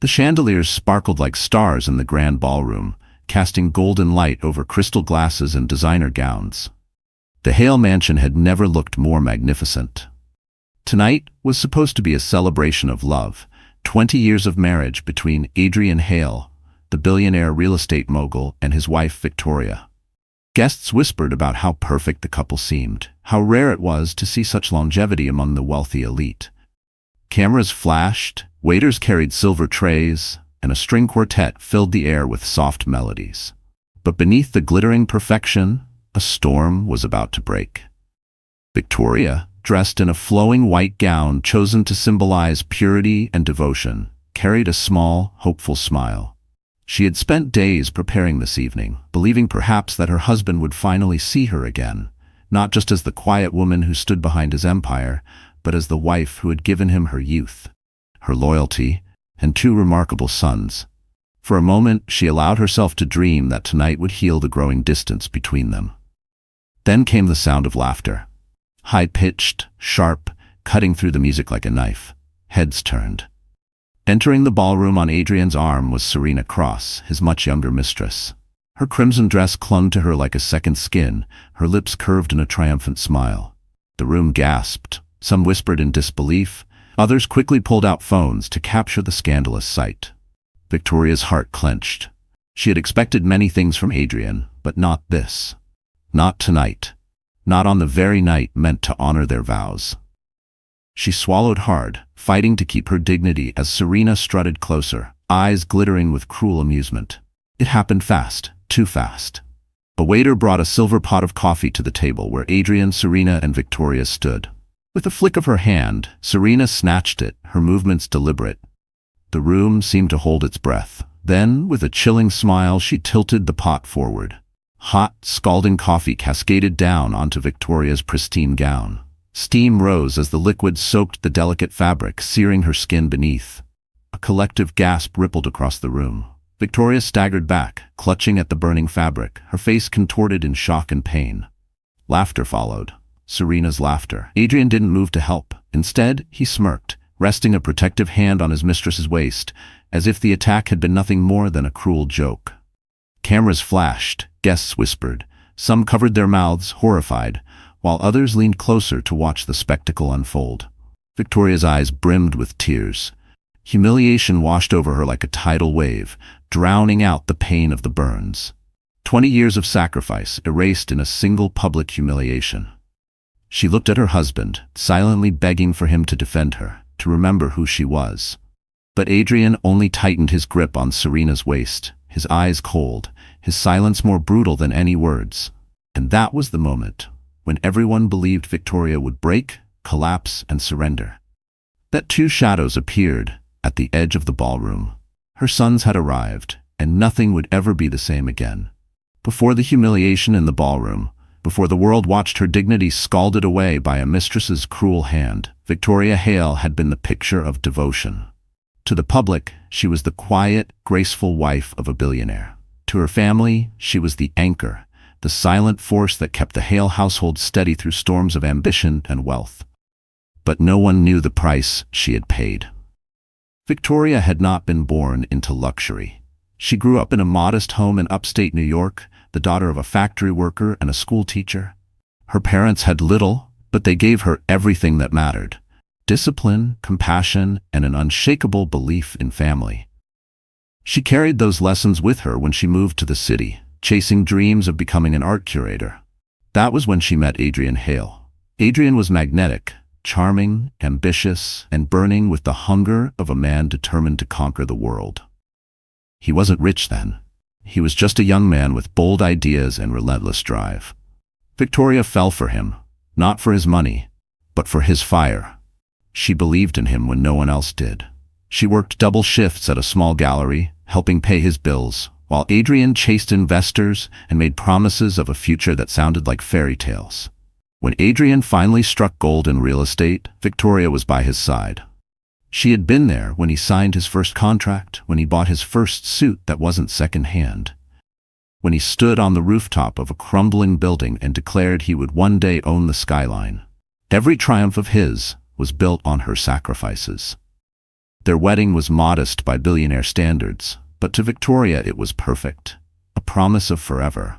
The chandeliers sparkled like stars in the grand ballroom, casting golden light over crystal glasses and designer gowns. The Hale mansion had never looked more magnificent. Tonight was supposed to be a celebration of love, 20 years of marriage between Adrian Hale, the billionaire real estate mogul, and his wife Victoria. Guests whispered about how perfect the couple seemed, how rare it was to see such longevity among the wealthy elite. Cameras flashed, waiters carried silver trays, and a string quartet filled the air with soft melodies. But beneath the glittering perfection, a storm was about to break. Victoria, dressed in a flowing white gown chosen to symbolize purity and devotion, carried a small, hopeful smile. She had spent days preparing this evening, believing perhaps that her husband would finally see her again, not just as the quiet woman who stood behind his empire, but as the wife who had given him her youth, her loyalty, and 2 remarkable sons. For a moment, she allowed herself to dream that tonight would heal the growing distance between them. Then came the sound of laughter. High-pitched, sharp, cutting through the music like a knife. Heads turned. Entering the ballroom on Adrian's arm was Serena Cross, his much younger mistress. Her crimson dress clung to her like a second skin, her lips curved in a triumphant smile. The room gasped. Some whispered in disbelief. Others quickly pulled out phones to capture the scandalous sight. Victoria's heart clenched. She had expected many things from Adrian, but not this. Not tonight. Not on the very night meant to honor their vows. She swallowed hard, fighting to keep her dignity as Serena strutted closer, eyes glittering with cruel amusement. It happened fast, too fast. A waiter brought a silver pot of coffee to the table where Adrian, Serena, and Victoria stood. With a flick of her hand, Serena snatched it, her movements deliberate. The room seemed to hold its breath. Then, with a chilling smile, she tilted the pot forward. Hot, scalding coffee cascaded down onto Victoria's pristine gown. Steam rose as the liquid soaked the delicate fabric, searing her skin beneath. A collective gasp rippled across the room. Victoria staggered back, clutching at the burning fabric, her face contorted in shock and pain. Laughter followed. Serena's laughter. Adrian didn't move to help. Instead, he smirked, resting a protective hand on his mistress's waist, as if the attack had been nothing more than a cruel joke. Cameras flashed, guests whispered. Some covered their mouths, horrified, while others leaned closer to watch the spectacle unfold. Victoria's eyes brimmed with tears. Humiliation washed over her like a tidal wave, drowning out the pain of the burns. 20 years of sacrifice erased in a single public humiliation. She looked at her husband, silently begging for him to defend her, to remember who she was. But Adrian only tightened his grip on Serena's waist, his eyes cold, his silence more brutal than any words. And that was the moment when everyone believed Victoria would break, collapse, and surrender. That 2 shadows appeared at the edge of the ballroom. Her sons had arrived, and nothing would ever be the same again. Before the humiliation in the ballroom, before the world watched her dignity scalded away by a mistress's cruel hand, Victoria Hale had been the picture of devotion. To the public, she was the quiet, graceful wife of a billionaire. To her family, she was the anchor, the silent force that kept the Hale household steady through storms of ambition and wealth. But no one knew the price she had paid. Victoria had not been born into luxury. She grew up in a modest home in upstate New York, the daughter of a factory worker and a school teacher. Her parents had little, but they gave her everything that mattered: discipline, compassion, and an unshakable belief in family. She carried those lessons with her when she moved to the city, chasing dreams of becoming an art curator. That was when she met Adrian Hale. Adrian was magnetic, charming, ambitious, and burning with the hunger of a man determined to conquer the world. He wasn't rich then. He was just a young man with bold ideas and relentless drive. Victoria fell for him, not for his money, but for his fire. She believed in him when no one else did. She worked double shifts at a small gallery, helping pay his bills, while Adrian chased investors and made promises of a future that sounded like fairy tales. When Adrian finally struck gold in real estate, Victoria was by his side. She had been there when he signed his first contract, when he bought his first suit that wasn't second-hand, when he stood on the rooftop of a crumbling building and declared he would one day own the skyline. Every triumph of his was built on her sacrifices. Their wedding was modest by billionaire standards, but to Victoria it was perfect, a promise of forever.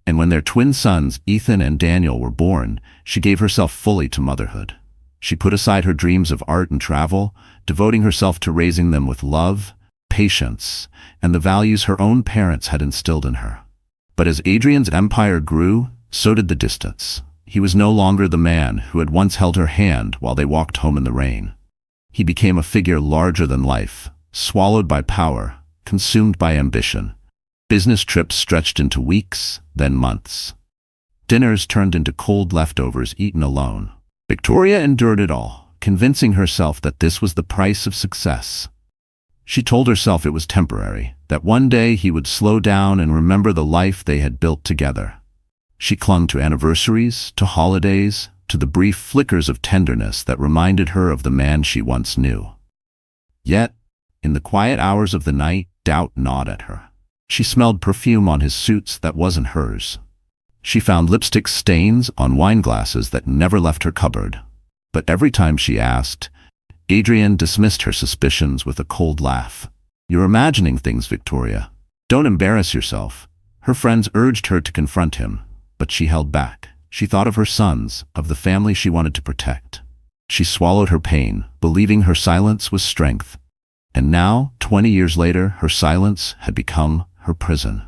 And when their twin sons, Ethan and Daniel, were born, she gave herself fully to motherhood. She put aside her dreams of art and travel, devoting herself to raising them with love, patience, and the values her own parents had instilled in her. But as Adrian's empire grew, so did the distance. He was no longer the man who had once held her hand while they walked home in the rain. He became a figure larger than life, swallowed by power, consumed by ambition. Business trips stretched into weeks, then months. Dinners turned into cold leftovers eaten alone. Victoria endured it all, convincing herself that this was the price of success. She told herself it was temporary, that one day he would slow down and remember the life they had built together. She clung to anniversaries, to holidays, to the brief flickers of tenderness that reminded her of the man she once knew. Yet, in the quiet hours of the night, doubt gnawed at her. She smelled perfume on his suits that wasn't hers. She found lipstick stains on wine glasses that never left her cupboard. But every time she asked, Adrian dismissed her suspicions with a cold laugh. "You're imagining things, Victoria. Don't embarrass yourself." Her friends urged her to confront him, but she held back. She thought of her sons, of the family she wanted to protect. She swallowed her pain, believing her silence was strength. And now, 20 years later, her silence had become her prison.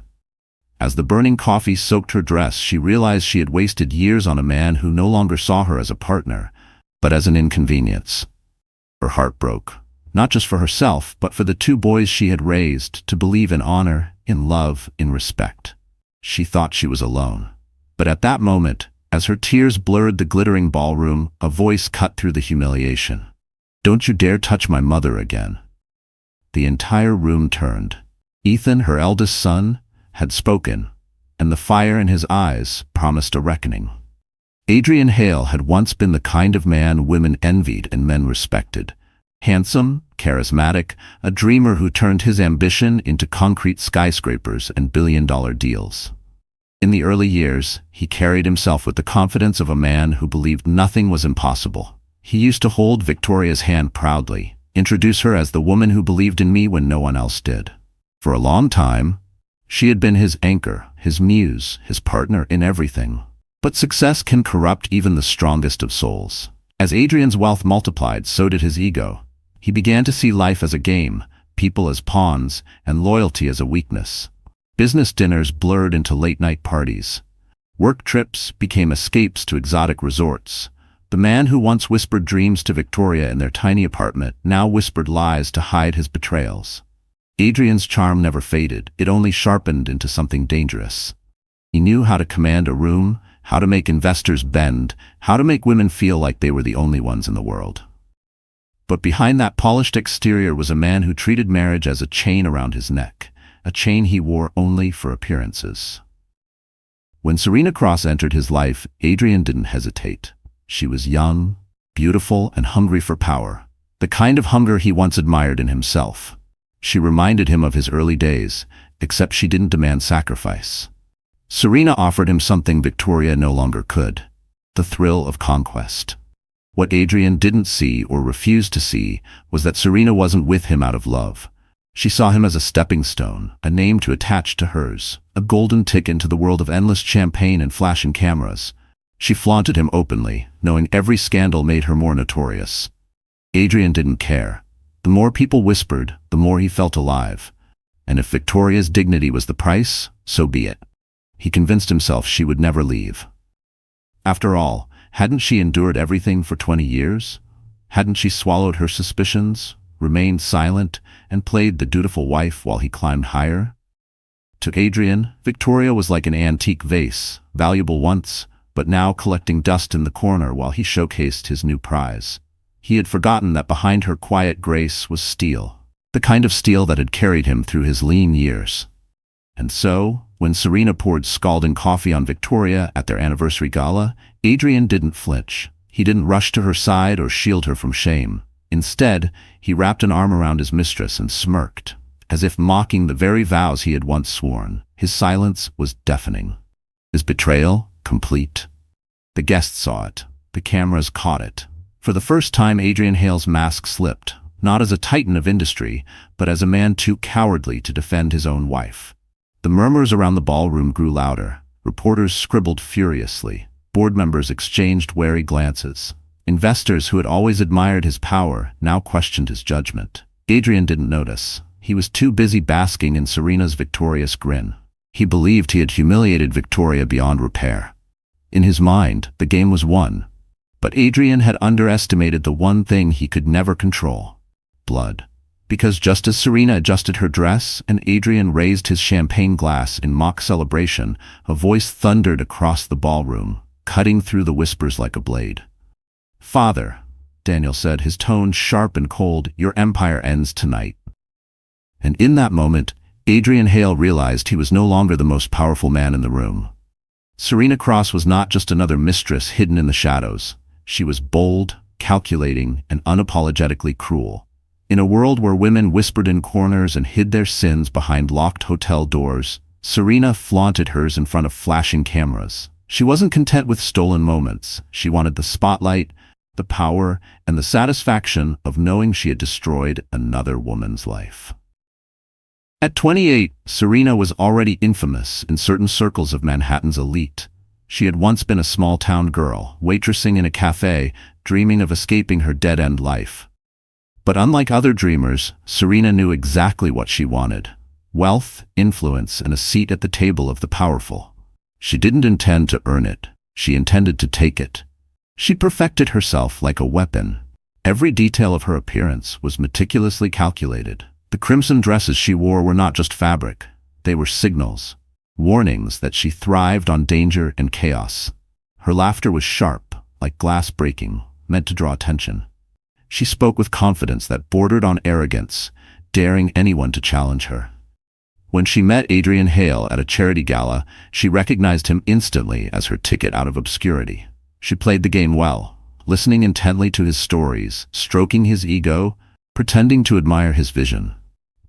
As the burning coffee soaked her dress, she realized she had wasted years on a man who no longer saw her as a partner, but as an inconvenience. Her heart broke, not just for herself, but for the two boys she had raised to believe in honor, in love, in respect. She thought she was alone. But at that moment, as her tears blurred the glittering ballroom, a voice cut through the humiliation. "Don't you dare touch my mother again." The entire room turned. Ethan, her eldest son, had spoken, and the fire in his eyes promised a reckoning. Adrian Hale had once been the kind of man women envied and men respected. Handsome, charismatic, a dreamer who turned his ambition into concrete skyscrapers and billion-dollar deals. In the early years, he carried himself with the confidence of a man who believed nothing was impossible. He used to hold Victoria's hand proudly, introduce her as the woman who believed in me when no one else did. For a long time, she had been his anchor, his muse, his partner in everything. But success can corrupt even the strongest of souls. As Adrian's wealth multiplied, so did his ego. He began to see life as a game, people as pawns, and loyalty as a weakness. Business dinners blurred into late-night parties. Work trips became escapes to exotic resorts. The man who once whispered dreams to Victoria in their tiny apartment now whispered lies to hide his betrayals. Adrian's charm never faded, it only sharpened into something dangerous. He knew how to command a room, how to make investors bend, how to make women feel like they were the only ones in the world. But behind that polished exterior was a man who treated marriage as a chain around his neck, a chain he wore only for appearances. When Serena Cross entered his life, Adrian didn't hesitate. She was young, beautiful, and hungry for power, the kind of hunger he once admired in himself. She reminded him of his early days, except she didn't demand sacrifice. Serena offered him something Victoria no longer could, the thrill of conquest. What Adrian didn't see or refused to see was that Serena wasn't with him out of love. She saw him as a stepping stone, a name to attach to hers, a golden ticket into the world of endless champagne and flashing cameras. She flaunted him openly, knowing every scandal made her more notorious. Adrian didn't care. The more people whispered, the more he felt alive. And if Victoria's dignity was the price, so be it. He convinced himself she would never leave. After all, hadn't she endured everything for 20 years? Hadn't she swallowed her suspicions, remained silent, and played the dutiful wife while he climbed higher? To Adrian, Victoria was like an antique vase, valuable once, but now collecting dust in the corner while he showcased his new prize. He had forgotten that behind her quiet grace was steel, the kind of steel that had carried him through his lean years. And so, when Serena poured scalding coffee on Victoria at their anniversary gala, Adrian didn't flinch. He didn't rush to her side or shield her from shame. Instead, he wrapped an arm around his mistress and smirked, as if mocking the very vows he had once sworn. His silence was deafening. His betrayal, complete. The guests saw it. The cameras caught it. For the first time, Adrian Hale's mask slipped, not as a titan of industry, but as a man too cowardly to defend his own wife. The murmurs around the ballroom grew louder. Reporters scribbled furiously. Board members exchanged wary glances. Investors who had always admired his power now questioned his judgment. Adrian didn't notice. He was too busy basking in Serena's victorious grin. He believed he had humiliated Victoria beyond repair. In his mind, the game was won. But Adrian had underestimated the one thing he could never control: blood. Because just as Serena adjusted her dress and Adrian raised his champagne glass in mock celebration, a voice thundered across the ballroom, cutting through the whispers like a blade. "Father," Daniel said, his tone sharp and cold, "your empire ends tonight." And in that moment, Adrian Hale realized he was no longer the most powerful man in the room. Serena Cross was not just another mistress hidden in the shadows. She was bold, calculating, and unapologetically cruel. In a world where women whispered in corners and hid their sins behind locked hotel doors, Serena flaunted hers in front of flashing cameras. She wasn't content with stolen moments. She wanted the spotlight, the power, and the satisfaction of knowing she had destroyed another woman's life. At 28, Serena was already infamous in certain circles of Manhattan's elite. She had once been a small-town girl, waitressing in a cafe, dreaming of escaping her dead-end life. But unlike other dreamers, Serena knew exactly what she wanted: wealth, influence, and a seat at the table of the powerful. She didn't intend to earn it. She intended to take it. She perfected herself like a weapon. Every detail of her appearance was meticulously calculated. The crimson dresses she wore were not just fabric. They were signals, warnings that she thrived on danger and chaos. Her laughter was sharp, like glass breaking, meant to draw attention. She spoke with confidence that bordered on arrogance, daring anyone to challenge her. When she met Adrian Hale at a charity gala, she recognized him instantly as her ticket out of obscurity. She played the game well, listening intently to his stories, stroking his ego, pretending to admire his vision.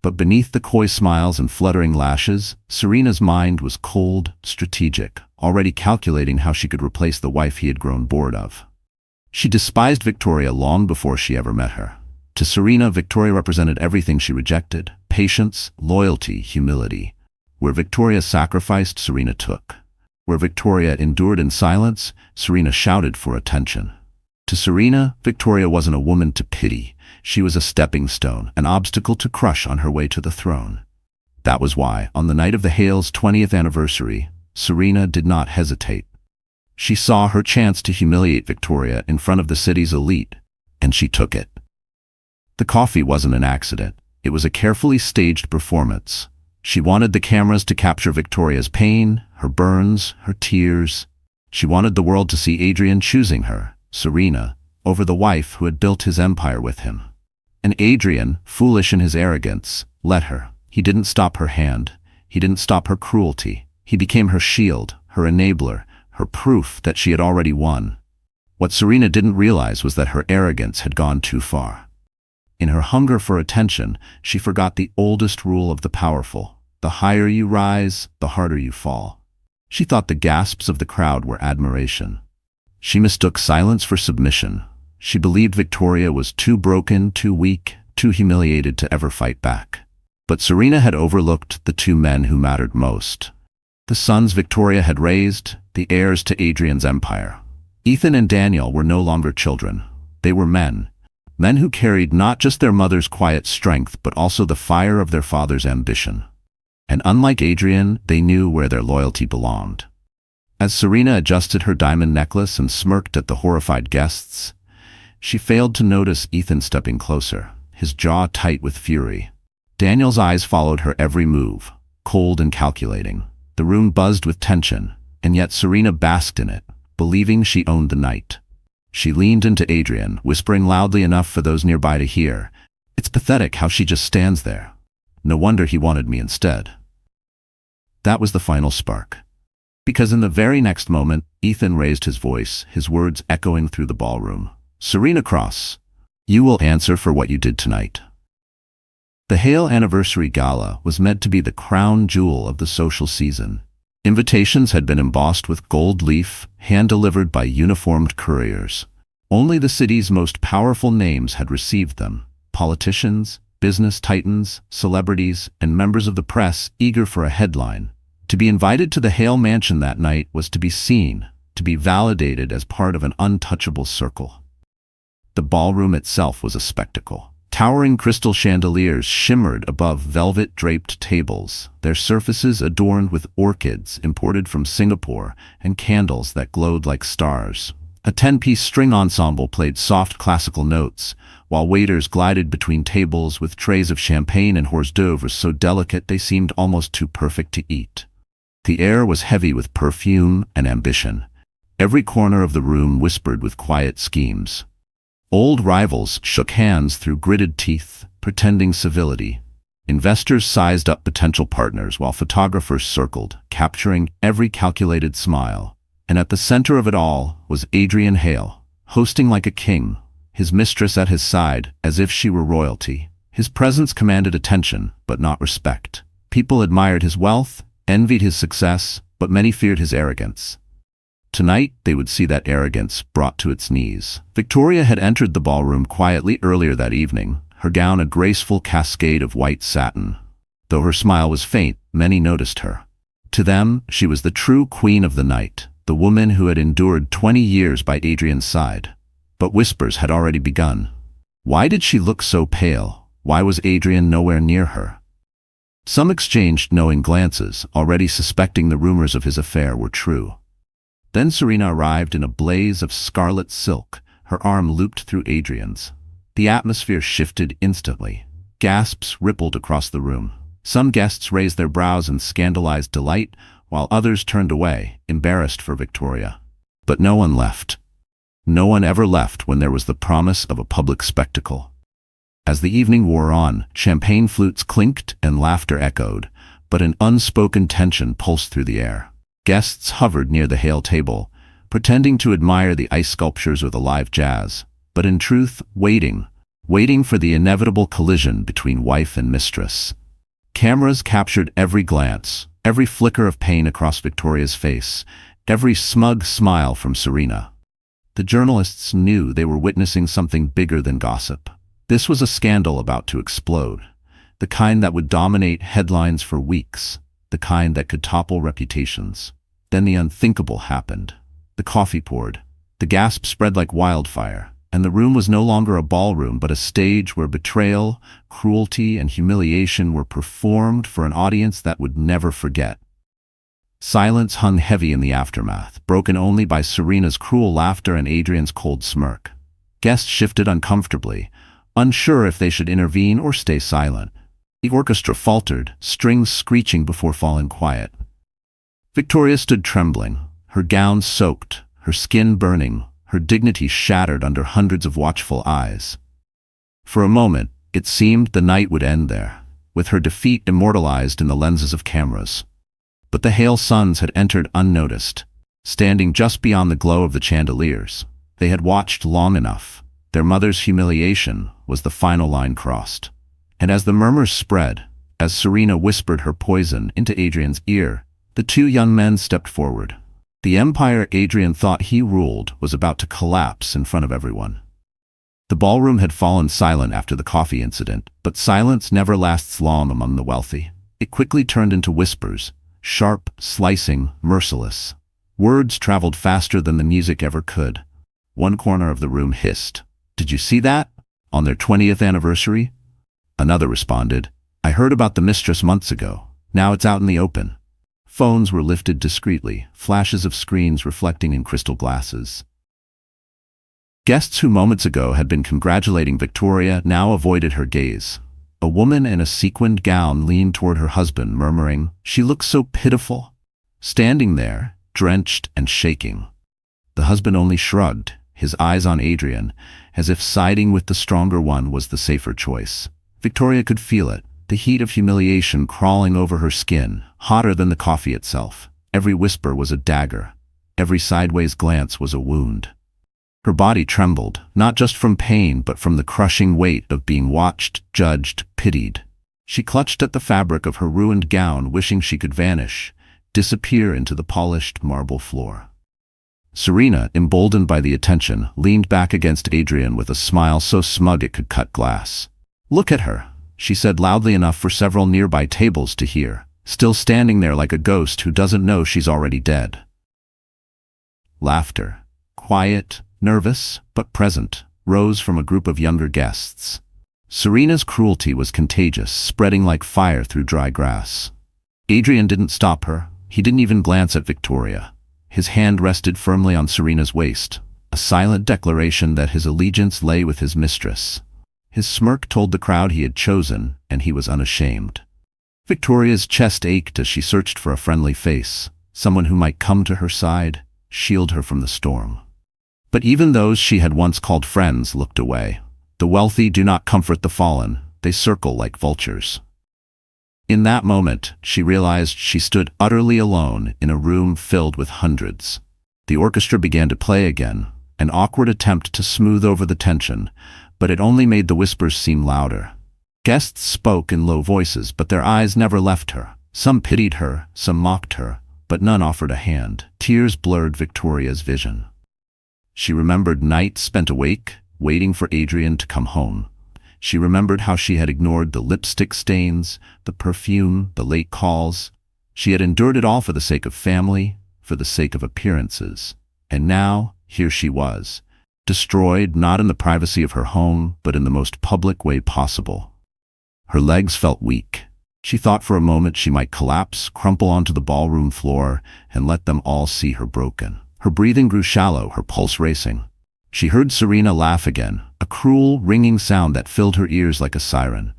But beneath the coy smiles and fluttering lashes, Serena's mind was cold, strategic, already calculating how she could replace the wife he had grown bored of. She despised Victoria long before she ever met her. To Serena, Victoria represented everything she rejected: patience, loyalty, humility. Where Victoria sacrificed, Serena took. Where Victoria endured in silence, Serena shouted for attention. To Serena, Victoria wasn't a woman to pity. She was a stepping stone, an obstacle to crush on her way to the throne. That was why, on the night of the Hales' 20th anniversary, Serena did not hesitate. She saw her chance to humiliate Victoria in front of the city's elite, and she took it. The coffee wasn't an accident. It was a carefully staged performance. She wanted the cameras to capture Victoria's pain, her burns, her tears. She wanted the world to see Adrian choosing her, Serena, over the wife who had built his empire with him. And Adrian, foolish in his arrogance, let her. He didn't stop her hand. He didn't stop her cruelty. He became her shield, her enabler, her proof that she had already won. What Serena didn't realize was that her arrogance had gone too far. In her hunger for attention, she forgot the oldest rule of the powerful: the higher you rise, the harder you fall. She thought the gasps of the crowd were admiration. She mistook silence for submission. She believed Victoria was too broken, too weak, too humiliated to ever fight back. But Serena had overlooked the two men who mattered most: the sons Victoria had raised, the heirs to Adrian's empire. Ethan and Daniel were no longer children. They were men. Men who carried not just their mother's quiet strength, but also the fire of their father's ambition. And unlike Adrian, they knew where their loyalty belonged. As Serena adjusted her diamond necklace and smirked at the horrified guests, she failed to notice Ethan stepping closer, his jaw tight with fury. Daniel's eyes followed her every move, cold and calculating. The room buzzed with tension, and yet Serena basked in it, believing she owned the night. She leaned into Adrian, whispering loudly enough for those nearby to hear, "It's pathetic how she just stands there. No wonder he wanted me instead." That was the final spark. Because in the very next moment, Ethan raised his voice, his words echoing through the ballroom. "Serena Cross, you will answer for what you did tonight." The Hale Anniversary Gala was meant to be the crown jewel of the social season. Invitations had been embossed with gold leaf, hand-delivered by uniformed couriers. Only the city's most powerful names had received them. politicians, business titans, celebrities, and members of the press eager for a headline. To be invited to the Hale mansion that night was to be seen, to be validated as part of an untouchable circle. The ballroom itself was a spectacle. Towering crystal chandeliers shimmered above velvet-draped tables, their surfaces adorned with orchids imported from Singapore and candles that glowed like stars. A 10-piece string ensemble played soft classical notes, while waiters glided between tables with trays of champagne and hors d'oeuvres so delicate they seemed almost too perfect to eat. The air was heavy with perfume and ambition. Every corner of the room whispered with quiet schemes. Old rivals shook hands through gritted teeth, pretending civility. Investors sized up potential partners while photographers circled, capturing every calculated smile. And at the center of it all was Adrian Hale, hosting like a king, his mistress at his side as if she were royalty. His presence commanded attention, but not respect. People admired his wealth, envied his success, but many feared his arrogance. Tonight, they would see that arrogance brought to its knees. Victoria had entered the ballroom quietly earlier that evening, her gown a graceful cascade of white satin. Though her smile was faint, many noticed her. To them, she was the true queen of the night, the woman who had endured 20 years by Adrian's side. But whispers had already begun. Why did she look so pale? Why was Adrian nowhere near her? Some exchanged knowing glances, already suspecting the rumors of his affair were true. Then Serena arrived in a blaze of scarlet silk, her arm looped through Adrian's. The atmosphere shifted instantly. Gasps rippled across the room. Some guests raised their brows in scandalized delight, while others turned away, embarrassed for Victoria. But no one left. No one ever left when there was the promise of a public spectacle. As the evening wore on, champagne flutes clinked and laughter echoed, but an unspoken tension pulsed through the air. Guests hovered near the Hale table, pretending to admire the ice sculptures or the live jazz, but in truth, waiting for the inevitable collision between wife and mistress. Cameras captured every glance, every flicker of pain across Victoria's face, every smug smile from Serena. The journalists knew they were witnessing something bigger than gossip. This was a scandal about to explode, the kind that would dominate headlines for weeks, the kind that could topple reputations. Then the unthinkable happened. The coffee poured, the gasp spread like wildfire, and the room was no longer a ballroom but a stage where betrayal, cruelty, and humiliation were performed for an audience that would never forget. Silence hung heavy in the aftermath, broken only by Serena's cruel laughter and Adrian's cold smirk. Guests shifted uncomfortably, unsure if they should intervene or stay silent. The orchestra faltered, strings screeching before falling quiet. Victoria stood trembling, her gown soaked, her skin burning, her dignity shattered under hundreds of watchful eyes. For a moment, it seemed the night would end there, with her defeat immortalized in the lenses of cameras. But the Hale sons had entered unnoticed, standing just beyond the glow of the chandeliers. They had watched long enough. Their mother's humiliation was the final line crossed. And as the murmurs spread, as Serena whispered her poison into Adrian's ear, the two young men stepped forward. The empire Adrian thought he ruled was about to collapse in front of everyone. The ballroom had fallen silent after the coffee incident, but silence never lasts long among the wealthy. It quickly turned into whispers, sharp, slicing, merciless. Words traveled faster than the music ever could. One corner of the room hissed, "Did you see that? On their 20th anniversary?" Another responded, "I heard about the mistress months ago. Now it's out in the open." Phones were lifted discreetly, flashes of screens reflecting in crystal glasses. Guests who moments ago had been congratulating Victoria now avoided her gaze. A woman in a sequined gown leaned toward her husband, murmuring, "She looks so pitiful," standing there, drenched and shaking. The husband only shrugged, his eyes on Adrian, as if siding with the stronger one was the safer choice. Victoria could feel it, the heat of humiliation crawling over her skin, hotter than the coffee itself. Every whisper was a dagger. Every sideways glance was a wound. Her body trembled, not just from pain but from the crushing weight of being watched, judged, pitied. She clutched at the fabric of her ruined gown, wishing she could vanish, disappear into the polished marble floor. Serena, emboldened by the attention, leaned back against Adrian with a smile so smug it could cut glass. "Look at her," she said loudly enough for several nearby tables to hear, still standing there like a ghost who doesn't know she's already dead. Laughter, quiet, nervous, but present, rose from a group of younger guests. Serena's cruelty was contagious, spreading like fire through dry grass. Adrian didn't stop her. He didn't even glance at Victoria. His hand rested firmly on Serena's waist, a silent declaration that his allegiance lay with his mistress. His smirk told the crowd he had chosen, and he was unashamed. Victoria's chest ached as she searched for a friendly face, someone who might come to her side, shield her from the storm. But even those she had once called friends looked away. The wealthy do not comfort the fallen, they circle like vultures. In that moment, she realized she stood utterly alone in a room filled with hundreds. The orchestra began to play again, an awkward attempt to smooth over the tension, but it only made the whispers seem louder. Guests spoke in low voices, but their eyes never left her. Some pitied her, some mocked her, but none offered a hand. Tears blurred Victoria's vision. She remembered nights spent awake, waiting for Adrian to come home. She remembered how she had ignored the lipstick stains, the perfume, the late calls. She had endured it all for the sake of family, for the sake of appearances. And now, here she was, destroyed not in the privacy of her home, but in the most public way possible. Her legs felt weak. She thought for a moment she might collapse, crumple onto the ballroom floor, and let them all see her broken. Her breathing grew shallow, her pulse racing. She heard Serena laugh again, a cruel, ringing sound that filled her ears like a siren.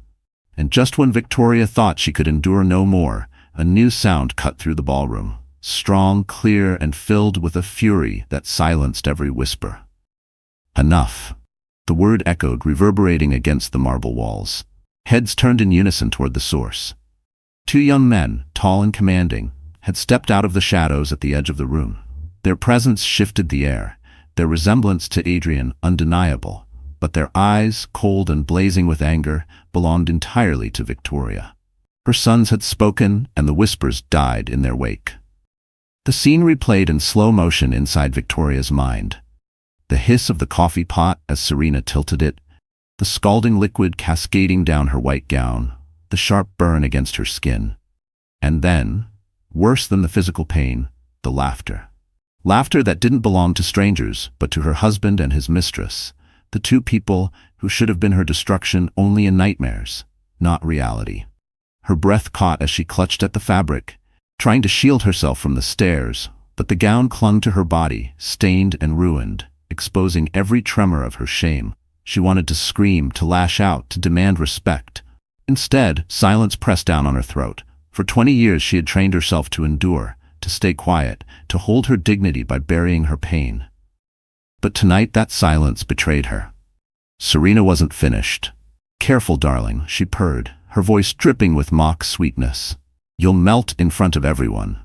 And just when Victoria thought she could endure no more, a new sound cut through the ballroom, strong, clear, and filled with a fury that silenced every whisper. Enough. The word echoed, reverberating against the marble walls. Heads turned in unison toward the source. Two young men, tall and commanding, had stepped out of the shadows at the edge of the room. Their presence shifted the air, their resemblance to Adrian undeniable, but their eyes, cold and blazing with anger, belonged entirely to Victoria. Her sons had spoken, and the whispers died in their wake. The scene replayed in slow motion inside Victoria's mind. The hiss of the coffee pot as Serena tilted it, the scalding liquid cascading down her white gown, the sharp burn against her skin. And then, worse than the physical pain, the laughter. Laughter that didn't belong to strangers, but to her husband and his mistress, the two people who should have been her destruction only in nightmares, not reality. Her breath caught as she clutched at the fabric, trying to shield herself from the stares, but the gown clung to her body, stained and ruined, exposing every tremor of her shame. She wanted to scream, to lash out, to demand respect. Instead, silence pressed down on her throat. For 20 years she had trained herself to endure, to stay quiet, to hold her dignity by burying her pain. But tonight that silence betrayed her. Serena wasn't finished. "Careful, darling," she purred, her voice dripping with mock sweetness. "You'll melt in front of everyone.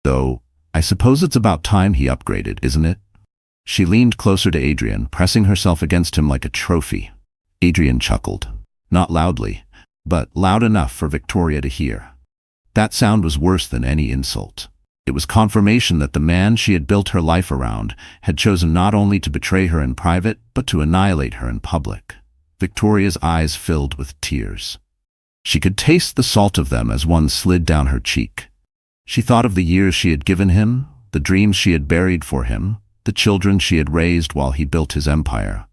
Though, I suppose it's about time he upgraded, isn't it?" She leaned closer to Adrian, pressing herself against him like a trophy. Adrian chuckled. Not loudly, but loud enough for Victoria to hear. That sound was worse than any insult. It was confirmation that the man she had built her life around had chosen not only to betray her in private, but to annihilate her in public. Victoria's eyes filled with tears. She could taste the salt of them as one slid down her cheek. She thought of the years she had given him, the dreams she had buried for him, the children she had raised while he built his empire.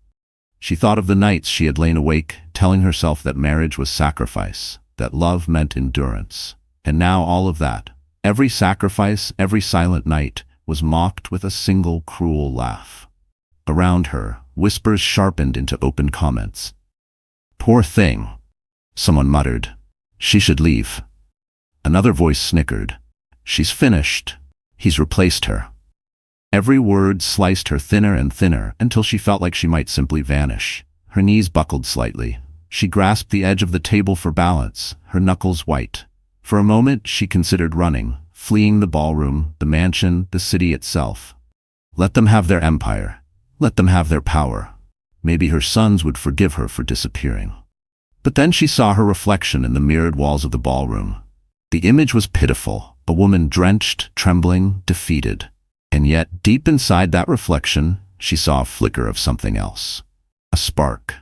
She thought of the nights she had lain awake, telling herself that marriage was sacrifice, that love meant endurance. And now all of that, every sacrifice, every silent night, was mocked with a single cruel laugh. Around her, whispers sharpened into open comments. "Poor thing," someone muttered. "She should leave." Another voice snickered. "She's finished. He's replaced her." Every word sliced her thinner and thinner until she felt like she might simply vanish. Her knees buckled slightly. She grasped the edge of the table for balance, her knuckles white. For a moment she considered running, fleeing the ballroom, the mansion, the city itself. Let them have their empire. Let them have their power. Maybe her sons would forgive her for disappearing. But then she saw her reflection in the mirrored walls of the ballroom. The image was pitiful, a woman drenched, trembling, defeated. And yet, deep inside that reflection, she saw a flicker of something else. A spark.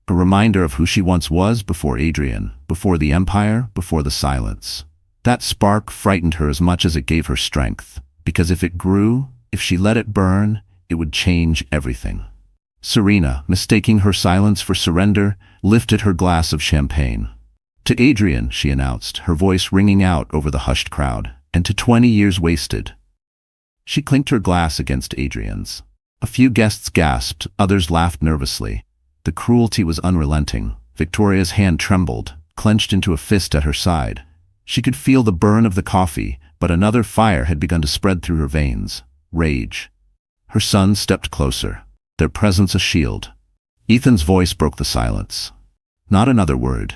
A reminder of who she once was before Adrian, before the empire, before the silence. That spark frightened her as much as it gave her strength, because if it grew, if she let it burn, it would change everything. Serena, mistaking her silence for surrender, lifted her glass of champagne. "To Adrian," she announced, her voice ringing out over the hushed crowd, "and to 20 years wasted." She clinked her glass against Adrian's. A few guests gasped, others laughed nervously. The cruelty was unrelenting. Victoria's hand trembled, clenched into a fist at her side. She could feel the burn of the coffee, but another fire had begun to spread through her veins. Rage. Her sons stepped closer, their presence a shield. Ethan's voice broke the silence. Not another word.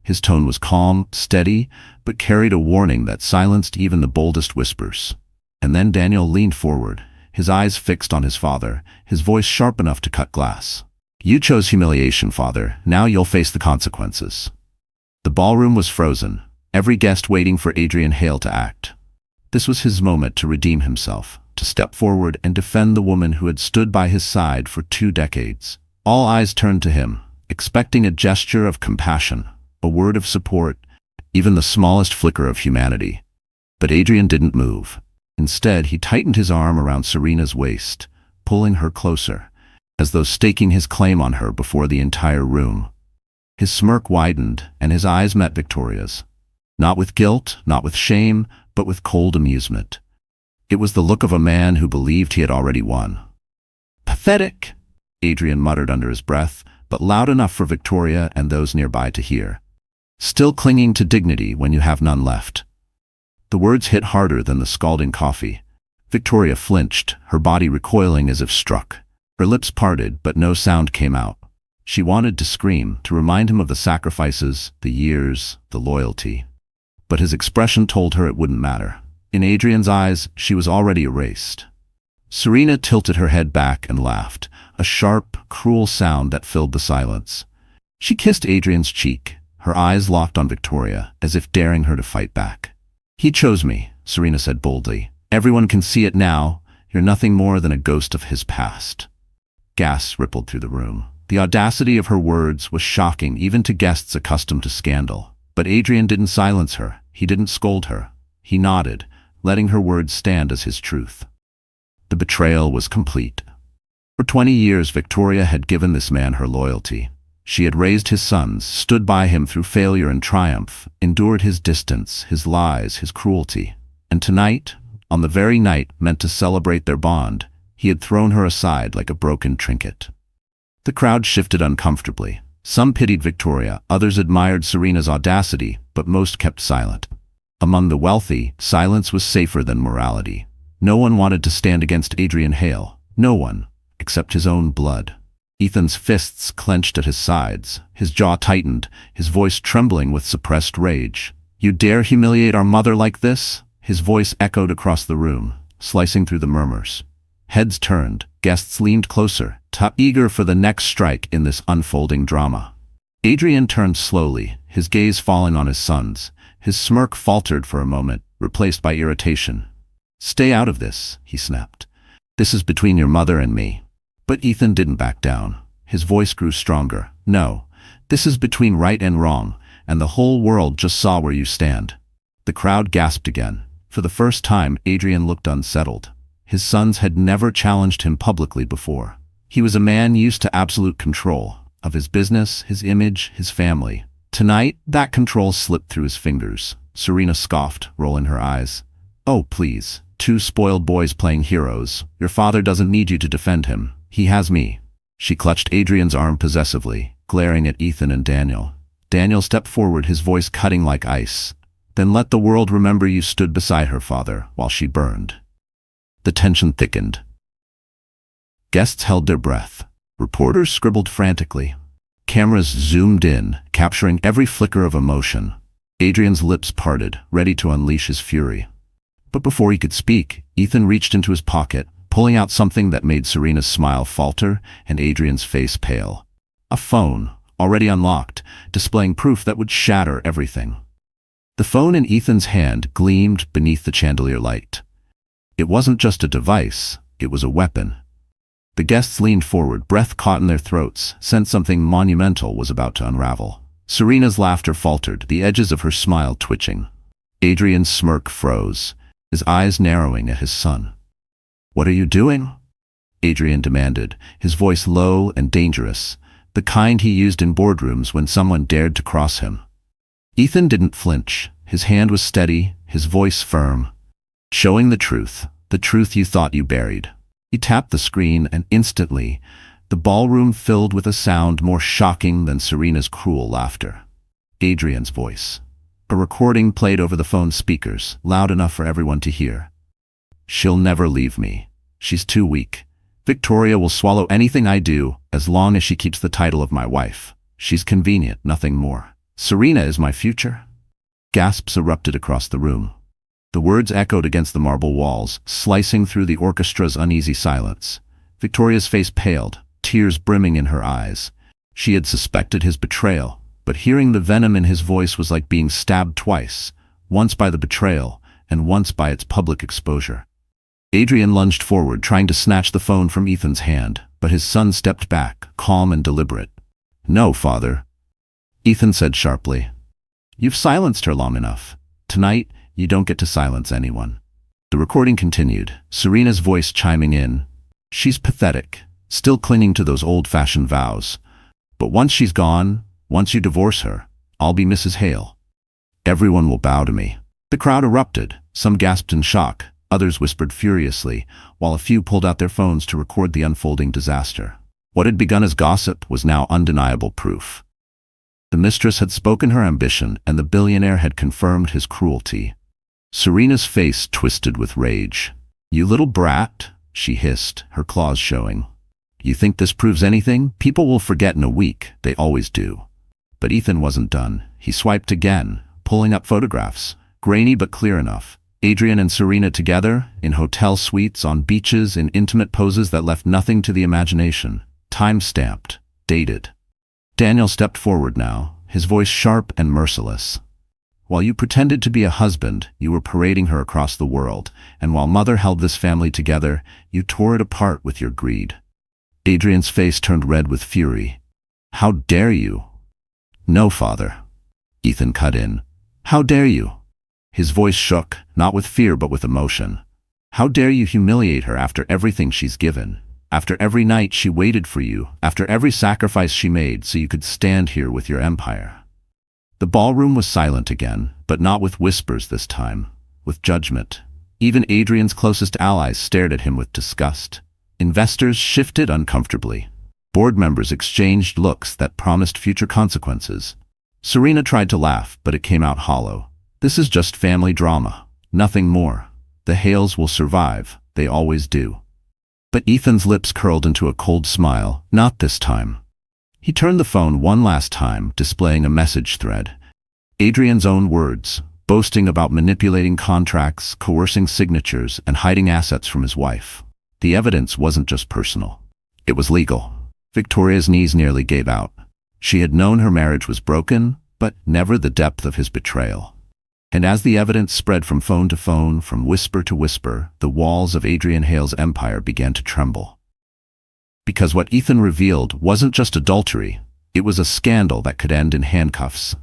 His tone was calm, steady, but carried a warning that silenced even the boldest whispers. And then Daniel leaned forward, his eyes fixed on his father, his voice sharp enough to cut glass. "You chose humiliation, father. Now you'll face the consequences." The ballroom was frozen, every guest waiting for Adrian Hale to act. This was his moment to redeem himself, to step forward and defend the woman who had stood by his side for 2 decades. All eyes turned to him, expecting a gesture of compassion, a word of support, even the smallest flicker of humanity. But Adrian didn't move. Instead, he tightened his arm around Serena's waist, pulling her closer, as though staking his claim on her before the entire room. His smirk widened, and his eyes met Victoria's. Not with guilt, not with shame, but with cold amusement. It was the look of a man who believed he had already won. "Pathetic," Adrian muttered under his breath, but loud enough for Victoria and those nearby to hear. "Still clinging to dignity when you have none left." The words hit harder than the scalding coffee. Victoria flinched, her body recoiling as if struck. Her lips parted, but no sound came out. She wanted to scream, to remind him of the sacrifices, the years, the loyalty. But his expression told her it wouldn't matter. In Adrian's eyes, she was already erased. Serena tilted her head back and laughed, a sharp, cruel sound that filled the silence. She kissed Adrian's cheek, her eyes locked on Victoria, as if daring her to fight back. "He chose me," Serena said boldly. "Everyone can see it now. You're nothing more than a ghost of his past." Gasps rippled through the room. The audacity of her words was shocking even to guests accustomed to scandal. But Adrian didn't silence her. He didn't scold her. He nodded, letting her words stand as his truth. The betrayal was complete. For 20 years, Victoria had given this man her loyalty. She had raised his sons, stood by him through failure and triumph, endured his distance, his lies, his cruelty. And tonight, on the very night meant to celebrate their bond, he had thrown her aside like a broken trinket. The crowd shifted uncomfortably. Some pitied Victoria, others admired Serena's audacity, but most kept silent. Among the wealthy, silence was safer than morality. No one wanted to stand against Adrian Hale. No one, except his own blood. Ethan's fists clenched at his sides, his jaw tightened, his voice trembling with suppressed rage. "You dare humiliate our mother like this?" His voice echoed across the room, slicing through the murmurs. Heads turned, guests leaned closer, eager for the next strike in this unfolding drama. Adrian turned slowly, his gaze falling on his sons. His smirk faltered for a moment, replaced by irritation. "Stay out of this," he snapped. "This is between your mother and me." But Ethan didn't back down. His voice grew stronger. "No, this is between right and wrong, and the whole world just saw where you stand." The crowd gasped again. For the first time, Adrian looked unsettled. His sons had never challenged him publicly before. He was a man used to absolute control, of his business, his image, his family. Tonight, that control slipped through his fingers. Serena scoffed, rolling her eyes. "Oh, please. 2 spoiled boys playing heroes. Your father doesn't need you to defend him. He has me." She clutched Adrian's arm possessively, glaring at Ethan and Daniel. Daniel stepped forward, his voice cutting like ice. "Then let the world remember you stood beside her father while she burned." The tension thickened. Guests held their breath. Reporters scribbled frantically. Cameras zoomed in, capturing every flicker of emotion. Adrian's lips parted, ready to unleash his fury. But before he could speak, Ethan reached into his pocket, pulling out something that made Serena's smile falter and Adrian's face pale. A phone, already unlocked, displaying proof that would shatter everything. The phone in Ethan's hand gleamed beneath the chandelier light. It wasn't just a device, it was a weapon. The guests leaned forward, breath caught in their throats, sensed something monumental was about to unravel. Serena's laughter faltered, the edges of her smile twitching. Adrian's smirk froze, his eyes narrowing at his son. "What are you doing?" Adrian demanded, his voice low and dangerous, the kind he used in boardrooms when someone dared to cross him. Ethan didn't flinch. His hand was steady, his voice firm. "Showing the truth you thought you buried." He tapped the screen, and instantly, the ballroom filled with a sound more shocking than Serena's cruel laughter. Adrian's voice. A recording played over the phone's speakers, loud enough for everyone to hear. "She'll never leave me. She's too weak. Victoria will swallow anything I do, as long as she keeps the title of my wife. She's convenient, nothing more. Serena is my future." Gasps erupted across the room. The words echoed against the marble walls, slicing through the orchestra's uneasy silence. Victoria's face paled, tears brimming in her eyes. She had suspected his betrayal, but hearing the venom in his voice was like being stabbed twice, once by the betrayal, and once by its public exposure. Adrian lunged forward, trying to snatch the phone from Ethan's hand, but his son stepped back, calm and deliberate. "No, father," Ethan said sharply. "You've silenced her long enough. Tonight, you don't get to silence anyone." The recording continued, Serena's voice chiming in. "She's pathetic, still clinging to those old-fashioned vows. But once she's gone, once you divorce her, I'll be Mrs. Hale. Everyone will bow to me." The crowd erupted. Some gasped in shock, others whispered furiously, while a few pulled out their phones to record the unfolding disaster. What had begun as gossip was now undeniable proof. The mistress had spoken her ambition, and the billionaire had confirmed his cruelty. Serena's face twisted with rage. "You little brat," she hissed, her claws showing. "You think this proves anything? People will forget in a week, they always do." But Ethan wasn't done. He swiped again, pulling up photographs, grainy but clear enough. Adrian and Serena together, in hotel suites, on beaches, in intimate poses that left nothing to the imagination. Time-stamped, dated. Daniel stepped forward now, his voice sharp and merciless. "While you pretended to be a husband, you were parading her across the world, and while Mother held this family together, you tore it apart with your greed." Adrian's face turned red with fury. "How dare you?" "No, father," Ethan cut in. "How dare you?" His voice shook, not with fear but with emotion. "How dare you humiliate her after everything she's given? After every night she waited for you, after every sacrifice she made so you could stand here with your empire." The ballroom was silent again, but not with whispers this time, with judgment. Even Adrian's closest allies stared at him with disgust. Investors shifted uncomfortably. Board members exchanged looks that promised future consequences. Serena tried to laugh, but it came out hollow. "This is just family drama, nothing more. The Hales will survive, they always do." But Ethan's lips curled into a cold smile. Not this time. He turned the phone one last time, displaying a message thread. Adrian's own words, boasting about manipulating contracts, coercing signatures, and hiding assets from his wife. The evidence wasn't just personal. It was legal. Victoria's knees nearly gave out. She had known her marriage was broken, but never the depth of his betrayal. And as the evidence spread from phone to phone, from whisper to whisper, the walls of Adrian Hale's empire began to tremble. Because what Ethan revealed wasn't just adultery, it was a scandal that could end in handcuffs.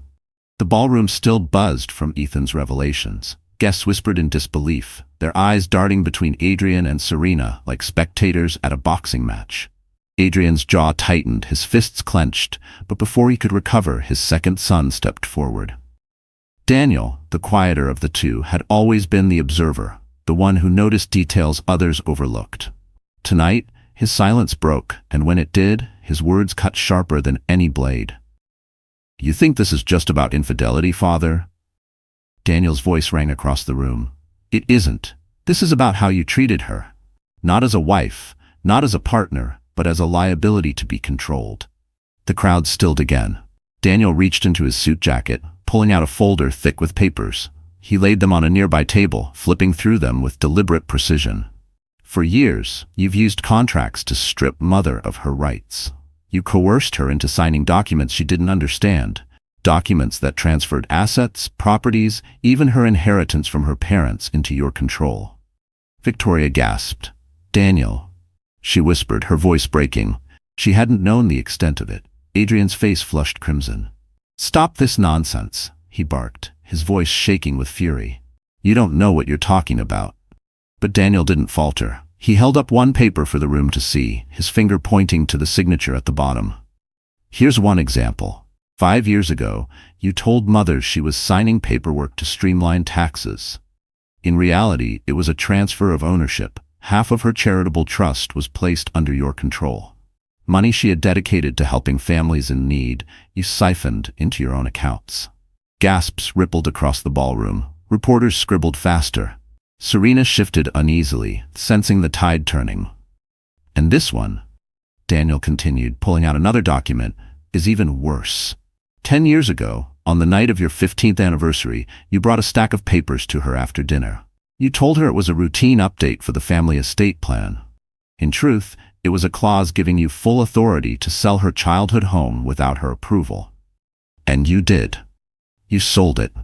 The ballroom still buzzed from Ethan's revelations. Guests whispered in disbelief, their eyes darting between Adrian and Serena like spectators at a boxing match. Adrian's jaw tightened, his fists clenched, but before he could recover, his second son stepped forward. Daniel, the quieter of the two, had always been the observer, the one who noticed details others overlooked. Tonight, his silence broke, and when it did, his words cut sharper than any blade. "You think this is just about infidelity, father?" Daniel's voice rang across the room. "It isn't. This is about how you treated her. Not as a wife, not as a partner, but as a liability to be controlled." The crowd stilled again. Daniel reached into his suit jacket, pulling out a folder thick with papers. He laid them on a nearby table, flipping through them with deliberate precision. "For years, you've used contracts to strip Mother of her rights. You coerced her into signing documents she didn't understand, documents that transferred assets, properties, even her inheritance from her parents into your control." Victoria gasped. "Daniel, she whispered, her voice breaking. She hadn't known the extent of it. Adrian's face flushed crimson. "Stop this nonsense," he barked, his voice shaking with fury. "You don't know what you're talking about." But Daniel didn't falter. He held up one paper for the room to see, his finger pointing to the signature at the bottom. "Here's one example. 5 years ago, you told Mother she was signing paperwork to streamline taxes. In reality, it was a transfer of ownership. Half of her charitable trust was placed under your control. Money she had dedicated to helping families in need, you siphoned into your own accounts." Gasps rippled across the ballroom. Reporters scribbled faster. Serena shifted uneasily, sensing the tide turning. "And this one," Daniel continued, pulling out another document, "is even worse. 10 years ago, on the night of your 15th anniversary, you brought a stack of papers to her after dinner. You told her it was a routine update for the family estate plan. In truth, it was a clause giving you full authority to sell her childhood home without her approval. And you did. You sold it.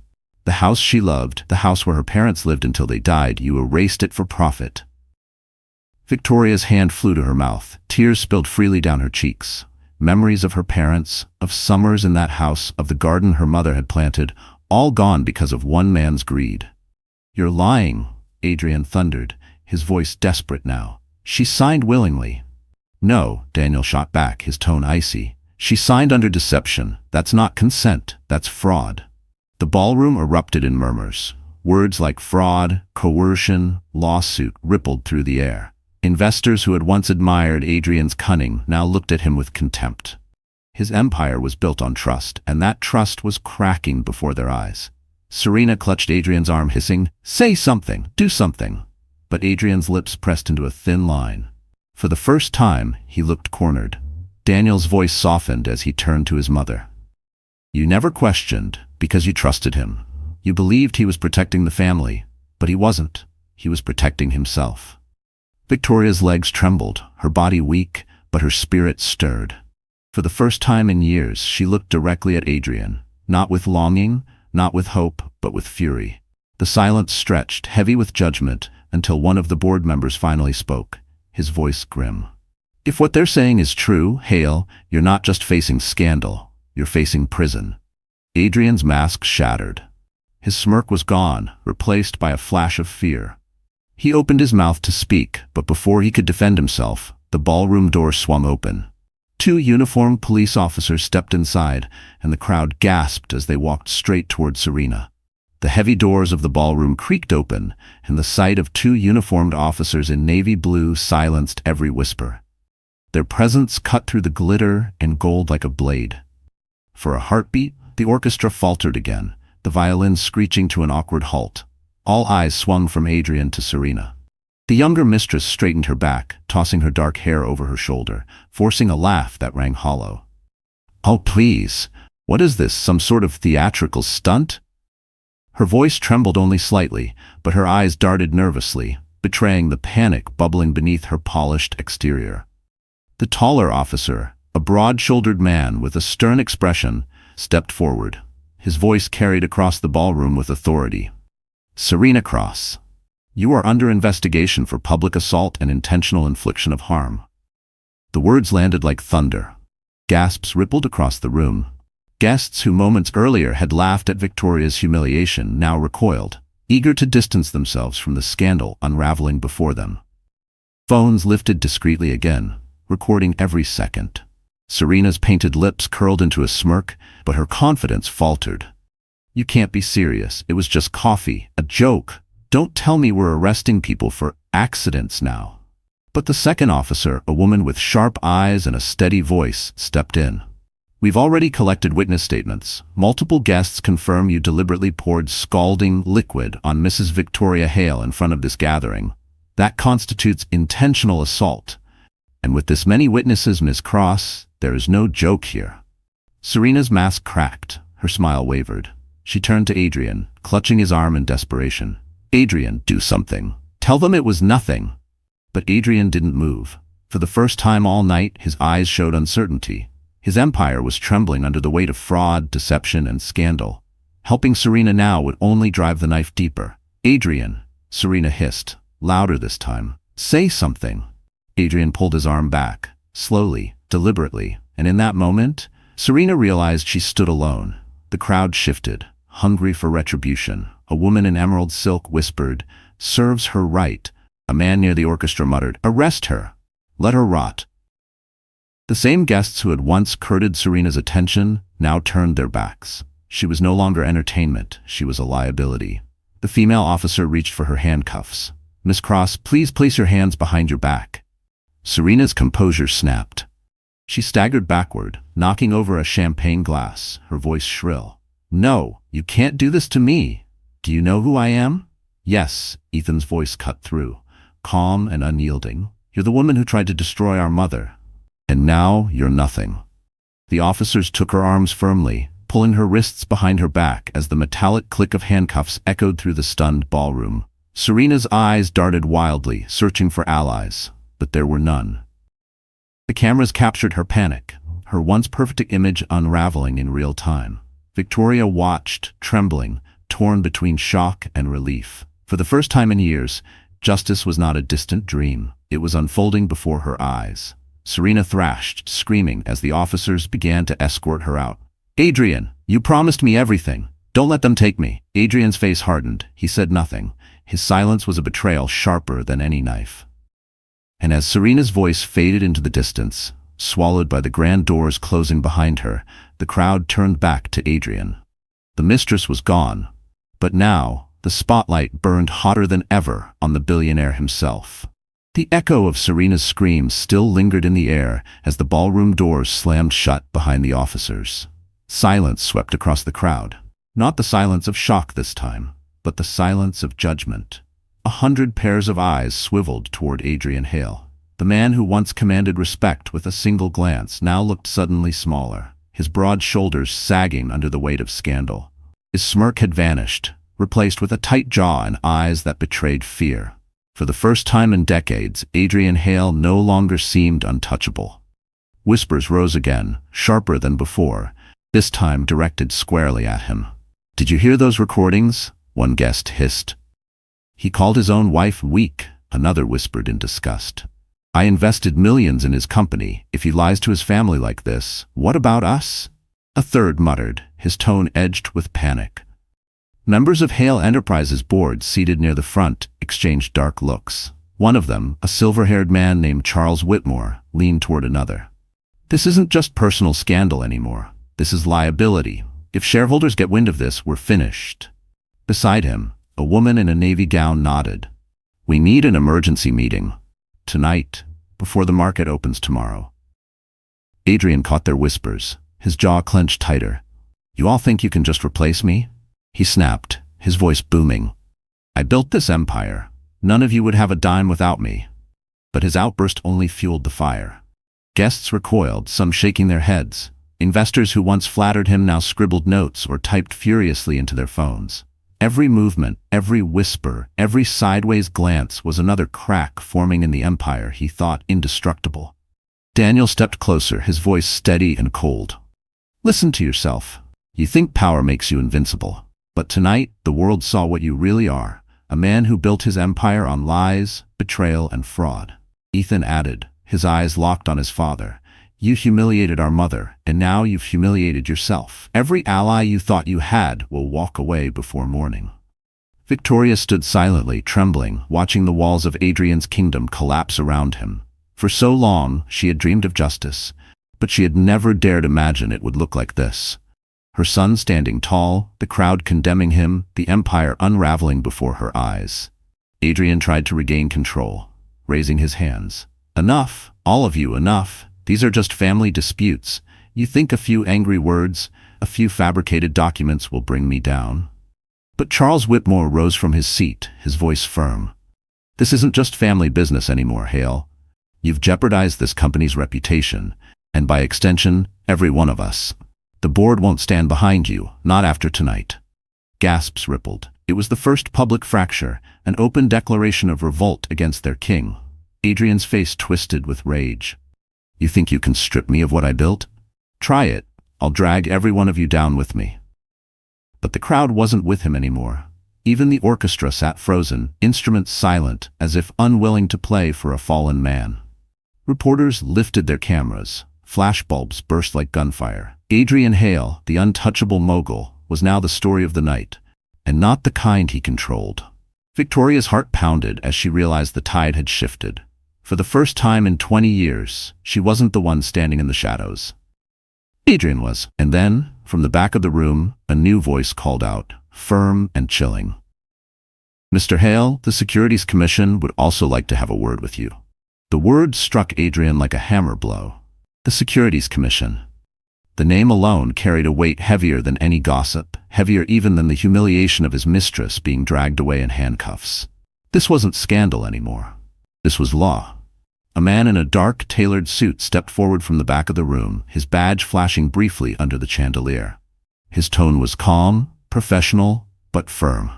The house she loved, the house where her parents lived until they died, you erased it for profit." Victoria's hand flew to her mouth. Tears spilled freely down her cheeks. Memories of her parents, of summers in that house, of the garden her mother had planted, all gone because of one man's greed. "You're lying," Adrian thundered, his voice desperate now. "She signed willingly." "No," Daniel shot back, his tone icy. "She signed under deception. That's not consent, that's fraud." The ballroom erupted in murmurs. Words like fraud, coercion, lawsuit rippled through the air. Investors who had once admired Adrian's cunning now looked at him with contempt. His empire was built on trust, and that trust was cracking before their eyes. Serena clutched Adrian's arm, hissing, "Say something, do something." But Adrian's lips pressed into a thin line. For the first time, he looked cornered. Daniel's voice softened as he turned to his mother. "You never questioned, because you trusted him. You believed he was protecting the family, but he wasn't. He was protecting himself." Victoria's legs trembled, her body weak, but her spirit stirred. For the first time in years, she looked directly at Adrian, not with longing, not with hope, but with fury. The silence stretched, heavy with judgment, until one of the board members finally spoke, his voice grim. "If what they're saying is true, Hale, you're not just facing scandal, you're facing prison." Adrian's mask shattered. His smirk was gone, replaced by a flash of fear. He opened his mouth to speak, but before he could defend himself, the ballroom door swung open. 2 uniformed police officers stepped inside, and the crowd gasped as they walked straight toward Serena. The heavy doors of the ballroom creaked open, and the sight of 2 uniformed officers in navy blue silenced every whisper. Their presence cut through the glitter and gold like a blade. For a heartbeat, the orchestra faltered again, the violins screeching to an awkward halt. All eyes swung from Adrian to Serena. The younger mistress straightened her back, tossing her dark hair over her shoulder, forcing a laugh that rang hollow. "Oh, please, what is this, some sort of theatrical stunt?" Her voice trembled only slightly, but her eyes darted nervously, betraying the panic bubbling beneath her polished exterior. The taller officer, a broad-shouldered man with a stern expression, stepped forward. His voice carried across the ballroom with authority. "Serena Cross, you are under investigation for public assault and intentional infliction of harm." The words landed like thunder. Gasps rippled across the room. Guests who moments earlier had laughed at Victoria's humiliation now recoiled, eager to distance themselves from the scandal unraveling before them. Phones lifted discreetly again, recording every second. Serena's painted lips curled into a smirk, but her confidence faltered. "You can't be serious. It was just coffee, a joke. Don't tell me we're arresting people for accidents now." But the second officer, a woman with sharp eyes and a steady voice, stepped in. "We've already collected witness statements. Multiple guests confirm you deliberately poured scalding liquid on Mrs. Victoria Hale in front of this gathering. That constitutes intentional assault. And with this many witnesses, Ms. Cross, there is no joke here." Serena's mask cracked. Her smile wavered. She turned to Adrian, clutching his arm in desperation. "Adrian, do something. Tell them it was nothing." But Adrian didn't move. For the first time all night, his eyes showed uncertainty. His empire was trembling under the weight of fraud, deception, and scandal. Helping Serena now would only drive the knife deeper. "Adrian," Serena hissed, louder this time. "Say something." Adrian pulled his arm back, slowly, deliberately, and in that moment, Serena realized she stood alone. The crowd shifted, hungry for retribution. A woman in emerald silk whispered, "Serves her right." A man near the orchestra muttered, "Arrest her. Let her rot." The same guests who had once courted Serena's attention now turned their backs. She was no longer entertainment, she was a liability. The female officer reached for her handcuffs. "Miss Cross, please place your hands behind your back." Serena's composure snapped. She staggered backward, knocking over a champagne glass, her voice shrill. "No, you can't do this to me. Do you know who I am?" "Yes," Ethan's voice cut through, calm and unyielding. "You're the woman who tried to destroy our mother. And now you're nothing." The officers took her arms firmly, pulling her wrists behind her back as the metallic click of handcuffs echoed through the stunned ballroom. Serena's eyes darted wildly, searching for allies, but there were none. The cameras captured her panic, her once perfect image unraveling in real time. Victoria watched, trembling, torn between shock and relief. For the first time in years, justice was not a distant dream. It was unfolding before her eyes. Serena thrashed, screaming as the officers began to escort her out. "Adrian, you promised me everything. Don't let them take me." Adrian's face hardened. He said nothing. His silence was a betrayal sharper than any knife. And as Serena's voice faded into the distance, swallowed by the grand doors closing behind her, the crowd turned back to Adrian. The mistress was gone, but now the spotlight burned hotter than ever on the billionaire himself. The echo of Serena's screams still lingered in the air as the ballroom doors slammed shut behind the officers. Silence swept across the crowd. Not the silence of shock this time, but the silence of judgment. 100 pairs of eyes swiveled toward Adrian Hale. The man who once commanded respect with a single glance now looked suddenly smaller, his broad shoulders sagging under the weight of scandal. His smirk had vanished, replaced with a tight jaw and eyes that betrayed fear. For the first time in decades, Adrian Hale no longer seemed untouchable. Whispers rose again, sharper than before, this time directed squarely at him. "Did you hear those recordings?" one guest hissed. "He called his own wife weak," another whispered in disgust. "I invested millions in his company. If he lies to his family like this, what about us?" A third muttered, his tone edged with panic. Members of Hale Enterprises board seated near the front exchanged dark looks. One of them, a silver-haired man named Charles Whitmore, leaned toward another. "This isn't just personal scandal anymore. This is liability. If shareholders get wind of this, we're finished." Beside him, a woman in a navy gown nodded. "We need an emergency meeting. Tonight, before the market opens tomorrow." Adrian caught their whispers, his jaw clenched tighter. "You all think you can just replace me?" He snapped, his voice booming. "I built this empire. None of you would have a dime without me." But his outburst only fueled the fire. Guests recoiled, some shaking their heads. Investors who once flattered him now scribbled notes or typed furiously into their phones. Every movement, every whisper, every sideways glance was another crack forming in the empire he thought indestructible. Daniel stepped closer, his voice steady and cold. "Listen to yourself. You think power makes you invincible. But tonight, the world saw what you really are, a man who built his empire on lies, betrayal, and fraud." Ethan added, his eyes locked on his father. "You humiliated our mother, and now you've humiliated yourself. Every ally you thought you had will walk away before morning." Victoria stood silently, trembling, watching the walls of Adrian's kingdom collapse around him. For so long, she had dreamed of justice, but she had never dared imagine it would look like this. Her son standing tall, the crowd condemning him, the empire unraveling before her eyes. Adrian tried to regain control, raising his hands. "Enough, all of you, enough. These are just family disputes. You think a few angry words, a few fabricated documents will bring me down?" But Charles Whitmore rose from his seat, his voice firm. "This isn't just family business anymore, Hale. You've jeopardized this company's reputation, and by extension, every one of us. The board won't stand behind you, not after tonight." Gasps rippled. It was the first public fracture, an open declaration of revolt against their king. Adrian's face twisted with rage. "You think you can strip me of what I built? Try it. I'll drag every one of you down with me." But the crowd wasn't with him anymore. Even the orchestra sat frozen, instruments silent, as if unwilling to play for a fallen man. Reporters lifted their cameras. Flashbulbs burst like gunfire. Adrian Hale, the untouchable mogul, was now the story of the night, and not the kind he controlled. Victoria's heart pounded as she realized the tide had shifted. For the first time in 20 years, she wasn't the one standing in the shadows. Adrian was. And then, from the back of the room, a new voice called out, firm and chilling. "Mr. Hale, the Securities Commission would also like to have a word with you." The word struck Adrian like a hammer blow. The Securities Commission. The name alone carried a weight heavier than any gossip, heavier even than the humiliation of his mistress being dragged away in handcuffs. This wasn't scandal anymore. This was law. A man in a dark, tailored suit stepped forward from the back of the room, his badge flashing briefly under the chandelier. His tone was calm, professional, but firm.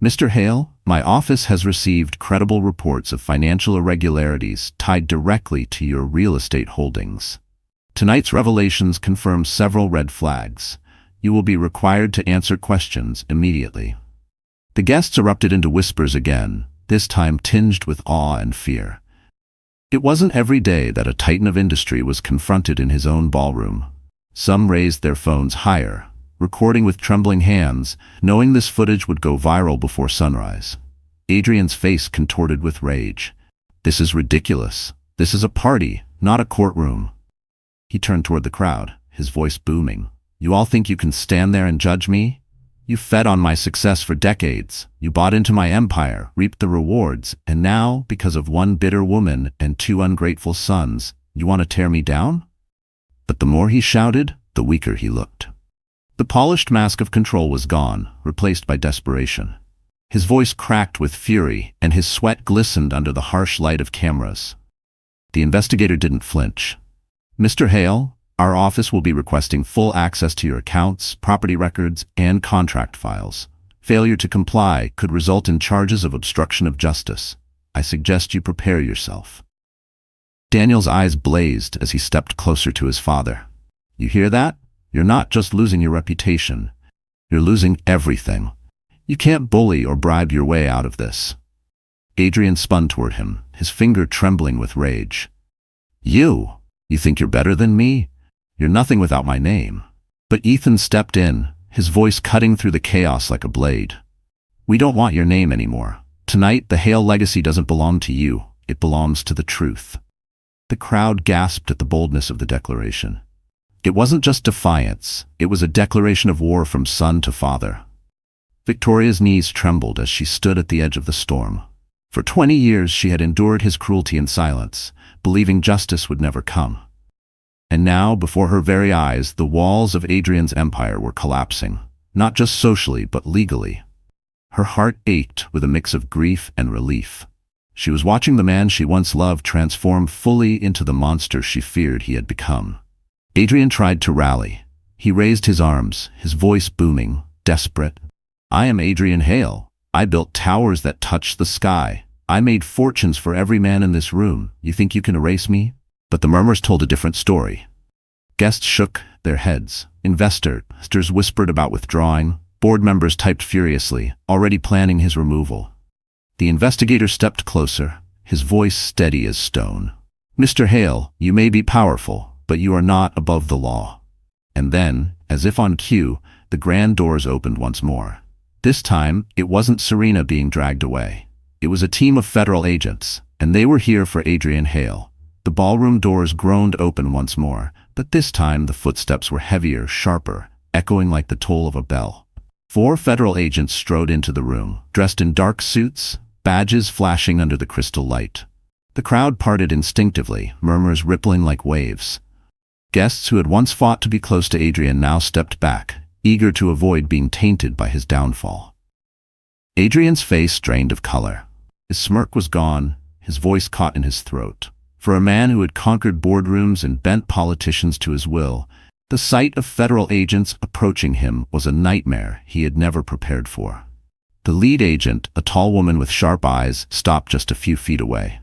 "Mr. Hale, my office has received credible reports of financial irregularities tied directly to your real estate holdings. Tonight's revelations confirm several red flags. You will be required to answer questions immediately." The guests erupted into whispers again, this time tinged with awe and fear. It wasn't every day that a titan of industry was confronted in his own ballroom. Some raised their phones higher, recording with trembling hands, knowing this footage would go viral before sunrise. Adrian's face contorted with rage. "This is ridiculous. This is a party, not a courtroom." He turned toward the crowd, his voice booming. "You all think you can stand there and judge me? You fed on my success for decades. You bought into my empire, reaped the rewards, and now, because of one bitter woman and two ungrateful sons, you want to tear me down?" But the more he shouted, the weaker he looked. The polished mask of control was gone, replaced by desperation. His voice cracked with fury, and his sweat glistened under the harsh light of cameras. The investigator didn't flinch. "Mr. Hale, our office will be requesting full access to your accounts, property records, and contract files. Failure to comply could result in charges of obstruction of justice. I suggest you prepare yourself." Daniel's eyes blazed as he stepped closer to his father. "You hear that? You're not just losing your reputation. You're losing everything. You can't bully or bribe your way out of this." Adrian spun toward him, his finger trembling with rage. You think you're better than me? You're nothing without my name." But Ethan stepped in, his voice cutting through the chaos like a blade. "We don't want your name anymore. Tonight, the Hale legacy doesn't belong to you. It belongs to the truth." The crowd gasped at the boldness of the declaration. It wasn't just defiance, it was a declaration of war from son to father. Victoria's knees trembled as she stood at the edge of the storm. For 20 years she had endured his cruelty in silence, believing justice would never come. And now, before her very eyes, the walls of Adrian's empire were collapsing, not just socially but legally. Her heart ached with a mix of grief and relief. She was watching the man she once loved transform fully into the monster she feared he had become. Adrian tried to rally. He raised his arms, his voice booming, desperate. "I am Adrian Hale. I built towers that touched the sky. I made fortunes for every man in this room. You think you can erase me?" But the murmurs told a different story. Guests shook their heads. Investors whispered about withdrawing. Board members typed furiously, already planning his removal. The investigator stepped closer, his voice steady as stone. "Mr. Hale, you may be powerful, but you are not above the law." And then, as if on cue, the grand doors opened once more. This time, it wasn't Serena being dragged away. It was a team of federal agents, and they were here for Adrian Hale. The ballroom doors groaned open once more, but this time the footsteps were heavier, sharper, echoing like the toll of a bell. 4 federal agents strode into the room, dressed in dark suits, badges flashing under the crystal light. The crowd parted instinctively, murmurs rippling like waves. Guests who had once fought to be close to Adrian now stepped back, eager to avoid being tainted by his downfall. Adrian's face drained of color. His smirk was gone, his voice caught in his throat. For a man who had conquered boardrooms and bent politicians to his will, the sight of federal agents approaching him was a nightmare he had never prepared for. The lead agent, a tall woman with sharp eyes, stopped just a few feet away.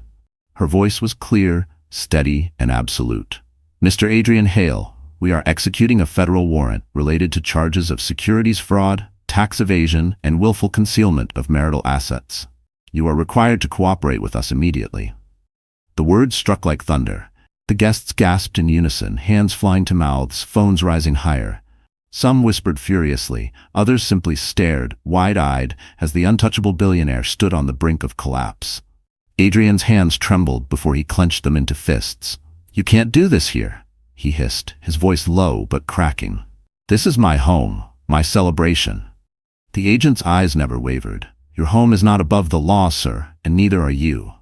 Her voice was clear, steady, and absolute. "Mr. Adrian Hale, we are executing a federal warrant related to charges of securities fraud, tax evasion, and willful concealment of marital assets. You are required to cooperate with us immediately." The words struck like thunder. The guests gasped in unison, hands flying to mouths, phones rising higher. Some whispered furiously, others simply stared, wide-eyed, as the untouchable billionaire stood on the brink of collapse. Adrian's hands trembled before he clenched them into fists. "You can't do this here," he hissed, his voice low but cracking. "This is my home, my celebration." The agent's eyes never wavered. "Your home is not above the law, sir, and neither are you."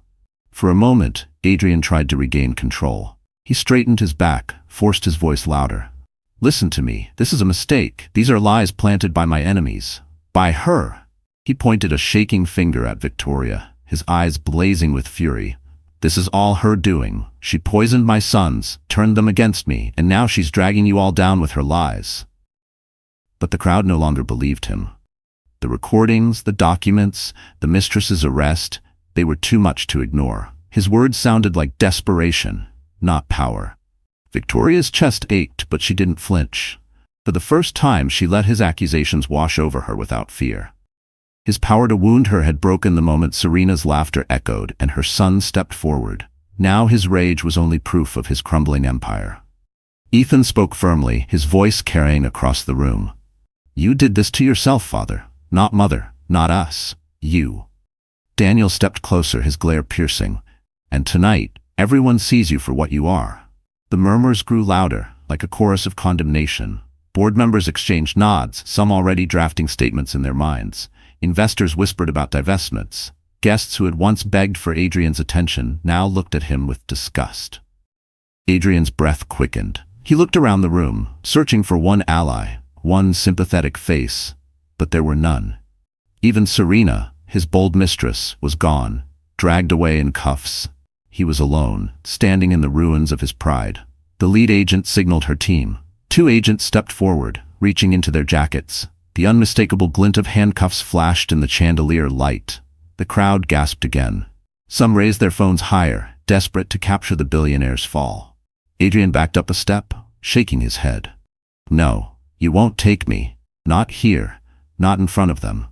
For a moment, Adrian tried to regain control. He straightened his back, forced his voice louder. "Listen to me. This is a mistake. These are lies planted by my enemies. By her." He pointed a shaking finger at Victoria, his eyes blazing with fury. "This is all her doing. She poisoned my sons, turned them against me, and now she's dragging you all down with her lies." But the crowd no longer believed him. The recordings, the documents, the mistress's arrest, they were too much to ignore. His words sounded like desperation, not power. Victoria's chest ached, but she didn't flinch. For the first time, she let his accusations wash over her without fear. His power to wound her had broken the moment Serena's laughter echoed and her son stepped forward. Now his rage was only proof of his crumbling empire. Ethan spoke firmly, his voice carrying across the room. "You did this to yourself, father. Not mother, not us. You." Daniel stepped closer, his glare piercing. "And tonight, everyone sees you for what you are." The murmurs grew louder, like a chorus of condemnation. Board members exchanged nods, some already drafting statements in their minds. Investors whispered about divestments. Guests who had once begged for Adrian's attention now looked at him with disgust. Adrian's breath quickened. He looked around the room, searching for one ally, one sympathetic face, but there were none. Even Serena, his bold mistress, was gone, dragged away in cuffs. He was alone, standing in the ruins of his pride. The lead agent signaled her team. 2 agents stepped forward, reaching into their jackets. The unmistakable glint of handcuffs flashed in the chandelier light. The crowd gasped again. Some raised their phones higher, desperate to capture the billionaire's fall. Adrian backed up a step, shaking his head. "No, you won't take me. Not here. Not in front of them."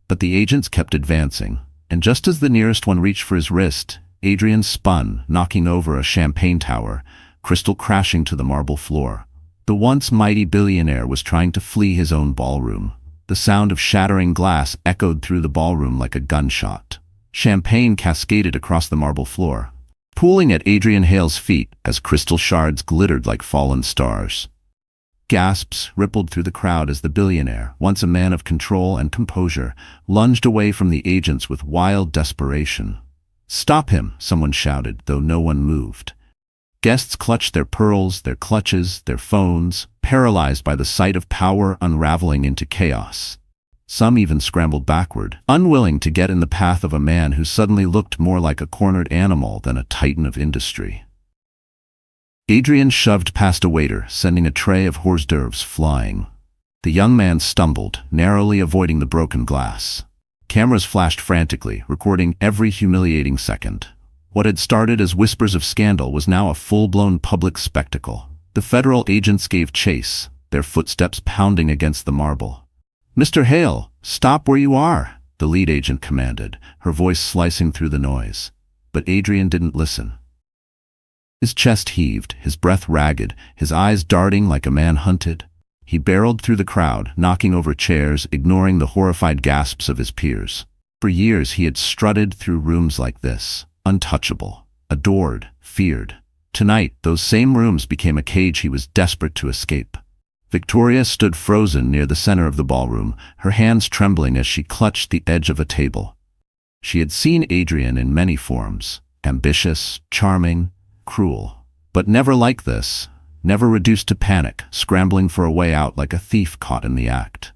But the agents kept advancing, and just as the nearest one reached for his wrist, Adrian spun, knocking over a champagne tower, crystal crashing to the marble floor. The once mighty billionaire was trying to flee his own ballroom. The sound of shattering glass echoed through the ballroom like a gunshot. Champagne cascaded across the marble floor, pooling at Adrian Hale's feet as crystal shards glittered like fallen stars. Gasps rippled through the crowd as the billionaire, once a man of control and composure, lunged away from the agents with wild desperation. "Stop him," someone shouted, though no one moved. Guests clutched their pearls, their clutches, their phones, paralyzed by the sight of power unraveling into chaos. Some even scrambled backward, unwilling to get in the path of a man who suddenly looked more like a cornered animal than a titan of industry. Adrian shoved past a waiter, sending a tray of hors d'oeuvres flying. The young man stumbled, narrowly avoiding the broken glass. Cameras flashed frantically, recording every humiliating second. What had started as whispers of scandal was now a full-blown public spectacle. The federal agents gave chase, their footsteps pounding against the marble. "Mr. Hale, stop where you are," the lead agent commanded, her voice slicing through the noise. But Adrian didn't listen. His chest heaved, his breath ragged, his eyes darting like a man hunted. He barreled through the crowd, knocking over chairs, ignoring the horrified gasps of his peers. For years he had strutted through rooms like this, untouchable, adored, feared. Tonight, those same rooms became a cage he was desperate to escape. Victoria stood frozen near the center of the ballroom, her hands trembling as she clutched the edge of a table. She had seen Adrian in many forms, ambitious, charming, cruel, but never like this. Never reduced to panic, scrambling for a way out like a thief caught in the act.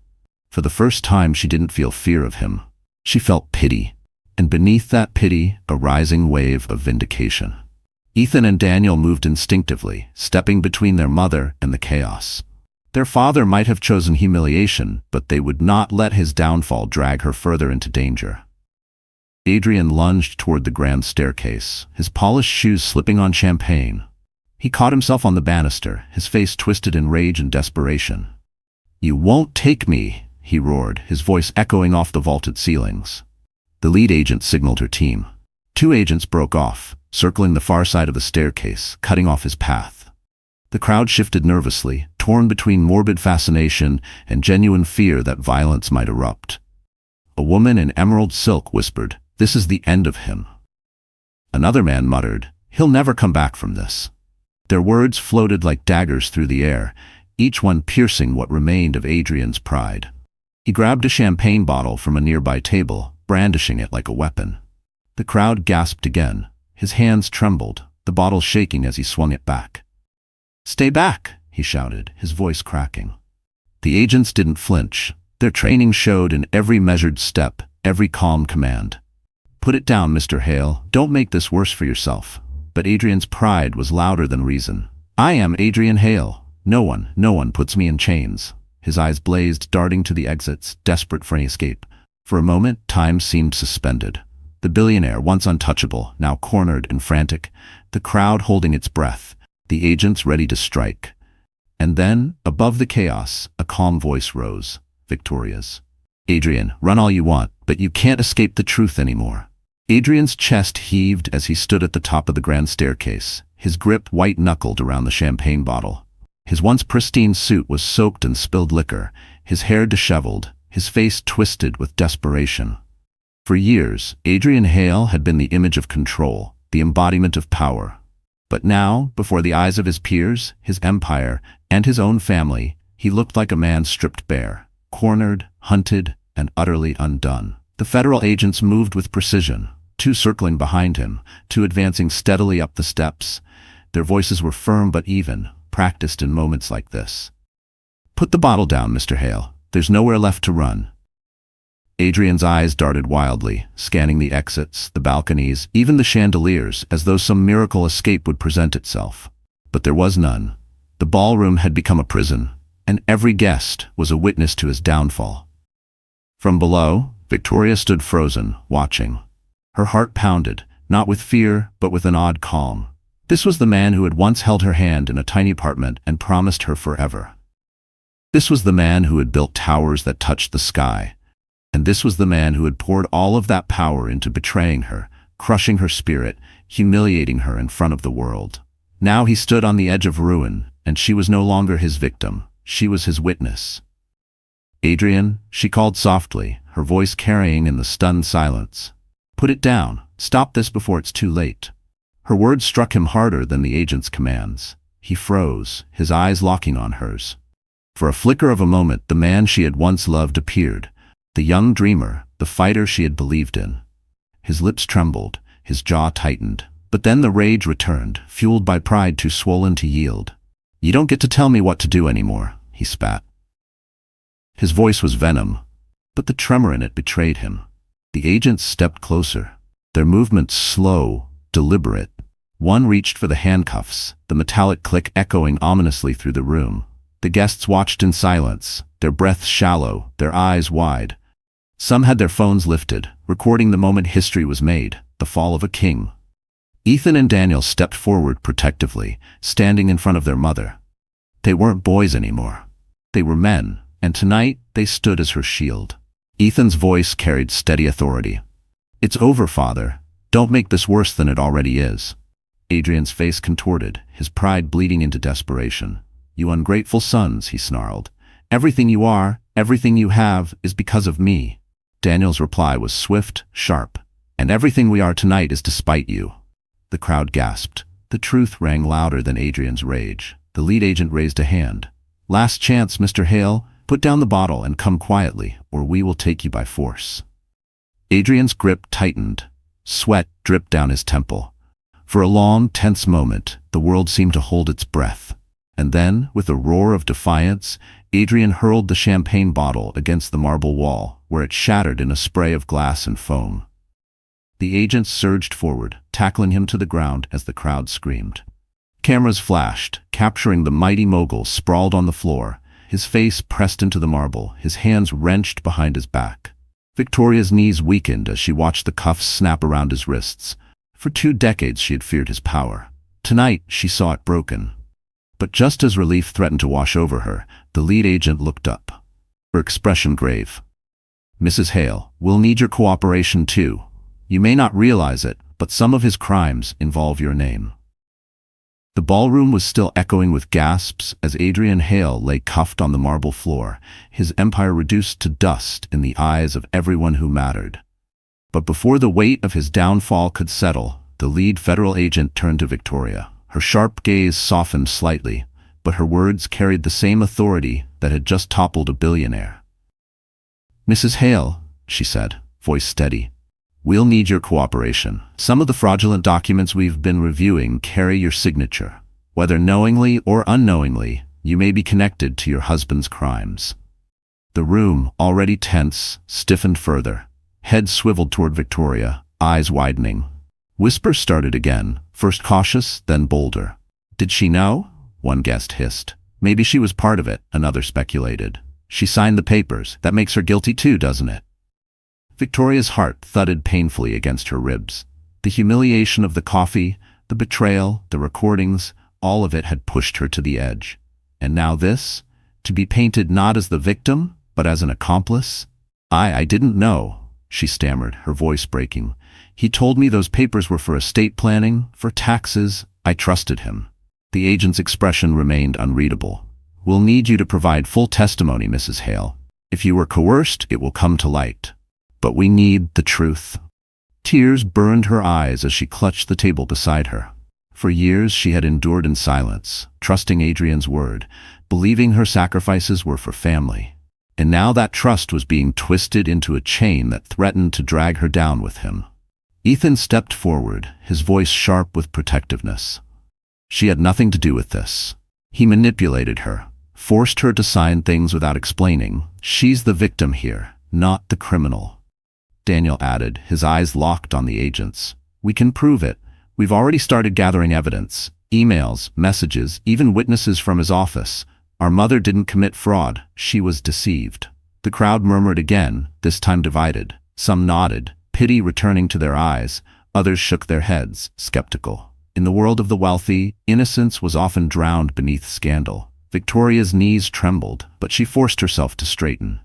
For the first time, she didn't feel fear of him. She felt pity, and beneath that pity, a rising wave of vindication. Ethan and Daniel moved instinctively, stepping between their mother and the chaos. Their father might have chosen humiliation, but they would not let his downfall drag her further into danger. Adrian lunged toward the grand staircase, his polished shoes slipping on champagne. He caught himself on the banister, his face twisted in rage and desperation. "You won't take me," he roared, his voice echoing off the vaulted ceilings. The lead agent signaled her team. Two agents broke off, circling the far side of the staircase, cutting off his path. The crowd shifted nervously, torn between morbid fascination and genuine fear that violence might erupt. A woman in emerald silk whispered, "This is the end of him." Another man muttered, "He'll never come back from this." Their words floated like daggers through the air, each one piercing what remained of Adrian's pride. He grabbed a champagne bottle from a nearby table, brandishing it like a weapon. The crowd gasped again. His hands trembled, the bottle shaking as he swung it back. "Stay back," he shouted, his voice cracking. The agents didn't flinch. Their training showed in every measured step, every calm command. "Put it down, Mr. Hale. Don't make this worse for yourself." But Adrian's pride was louder than reason. "I am Adrian Hale. No one puts me in chains." His eyes blazed, darting to the exits, desperate for any escape. For a moment, time seemed suspended. The billionaire, once untouchable, now cornered and frantic, the crowd holding its breath, the agents ready to strike. And then, above the chaos, a calm voice rose, Victoria's. "Adrian, run all you want, but you can't escape the truth anymore." Adrian's chest heaved as he stood at the top of the grand staircase, his grip white-knuckled around the champagne bottle. His once pristine suit was soaked in spilled liquor, his hair disheveled, his face twisted with desperation. For years, Adrian Hale had been the image of control, the embodiment of power. But now, before the eyes of his peers, his empire, and his own family, he looked like a man stripped bare, cornered, hunted, and utterly undone. The federal agents moved with precision, two circling behind him, two advancing steadily up the steps. Their voices were firm but even, practiced in moments like this. "Put the bottle down, Mr. Hale. There's nowhere left to run." Adrian's eyes darted wildly, scanning the exits, the balconies, even the chandeliers, as though some miracle escape would present itself. But there was none. The ballroom had become a prison, and every guest was a witness to his downfall. From below, Victoria stood frozen, watching. Her heart pounded, not with fear, but with an odd calm. This was the man who had once held her hand in a tiny apartment and promised her forever. This was the man who had built towers that touched the sky. And this was the man who had poured all of that power into betraying her, crushing her spirit, humiliating her in front of the world. Now he stood on the edge of ruin, and she was no longer his victim. She was his witness. "Adrian," she called softly, her voice carrying in the stunned silence. "Put it down. Stop this before it's too late." Her words struck him harder than the agent's commands. He froze, his eyes locking on hers. For a flicker of a moment, the man she had once loved appeared, the young dreamer, the fighter she had believed in. His lips trembled, his jaw tightened, but then the rage returned, fueled by pride too swollen to yield. "You don't get to tell me what to do anymore," he spat. His voice was venom, but the tremor in it betrayed him. The agents stepped closer, their movements slow, deliberate. One reached for the handcuffs, the metallic click echoing ominously through the room. The guests watched in silence, their breaths shallow, their eyes wide. Some had their phones lifted, recording the moment history was made, the fall of a king. Ethan and Daniel stepped forward protectively, standing in front of their mother. They weren't boys anymore. They were men, and tonight they stood as her shield. Ethan's voice carried steady authority. "It's over, Father. Don't make this worse than it already is." Adrian's face contorted, his pride bleeding into desperation. "You ungrateful sons," he snarled. "Everything you are, everything you have, is because of me." Daniel's reply was swift, sharp. "And everything we are tonight is despite you." The crowd gasped. The truth rang louder than Adrian's rage. The lead agent raised a hand. "Last chance, Mr. Hale. Put down the bottle and come quietly, or we will take you by force." Adrian's grip tightened. Sweat dripped down his temple. For a long, tense moment, the world seemed to hold its breath. And then, with a roar of defiance, Adrian hurled the champagne bottle against the marble wall, where it shattered in a spray of glass and foam. The agents surged forward, tackling him to the ground as the crowd screamed. Cameras flashed, capturing the mighty mogul sprawled on the floor, his face pressed into the marble, his hands wrenched behind his back. Victoria's knees weakened as she watched the cuffs snap around his wrists. For 2 decades she had feared his power. Tonight she saw it broken. But just as relief threatened to wash over her, the lead agent looked up, her expression grave. "Mrs. Hale, we'll need your cooperation too. You may not realize it, but some of his crimes involve your name." The ballroom was still echoing with gasps as Adrian Hale lay cuffed on the marble floor, his empire reduced to dust in the eyes of everyone who mattered. But before the weight of his downfall could settle, the lead federal agent turned to Victoria. Her sharp gaze softened slightly, but her words carried the same authority that had just toppled a billionaire. "Mrs. Hale," she said, voice steady, "we'll need your cooperation. Some of the fraudulent documents we've been reviewing carry your signature. Whether knowingly or unknowingly, you may be connected to your husband's crimes." The room, already tense, stiffened further. Head swiveled toward Victoria, eyes widening. Whispers started again, first cautious, then bolder. "Did she know?" one guest hissed. "Maybe she was part of it," another speculated. "She signed the papers. That makes her guilty too, doesn't it?" Victoria's heart thudded painfully against her ribs. The humiliation of the coffee, the betrayal, the recordings, all of it had pushed her to the edge. And now this? To be painted not as the victim, but as an accomplice? I didn't know," she stammered, her voice breaking. "He told me those papers were for estate planning, for taxes. I trusted him." The agent's expression remained unreadable. "We'll need you to provide full testimony, Mrs. Hale. If you were coerced, it will come to light. But we need the truth." Tears burned her eyes as she clutched the table beside her. For years she had endured in silence, trusting Adrian's word, believing her sacrifices were for family. And now that trust was being twisted into a chain that threatened to drag her down with him. Ethan stepped forward, his voice sharp with protectiveness. "She had nothing to do with this. He manipulated her, forced her to sign things without explaining. She's the victim here, not the criminal." Daniel added, his eyes locked on the agents. "We can prove it. We've already started gathering evidence. Emails, messages, even witnesses from his office. Our mother didn't commit fraud. She was deceived." The crowd murmured again, this time divided. Some nodded, pity returning to their eyes. Others shook their heads, skeptical. In the world of the wealthy, innocence was often drowned beneath scandal. Victoria's knees trembled, but she forced herself to straighten.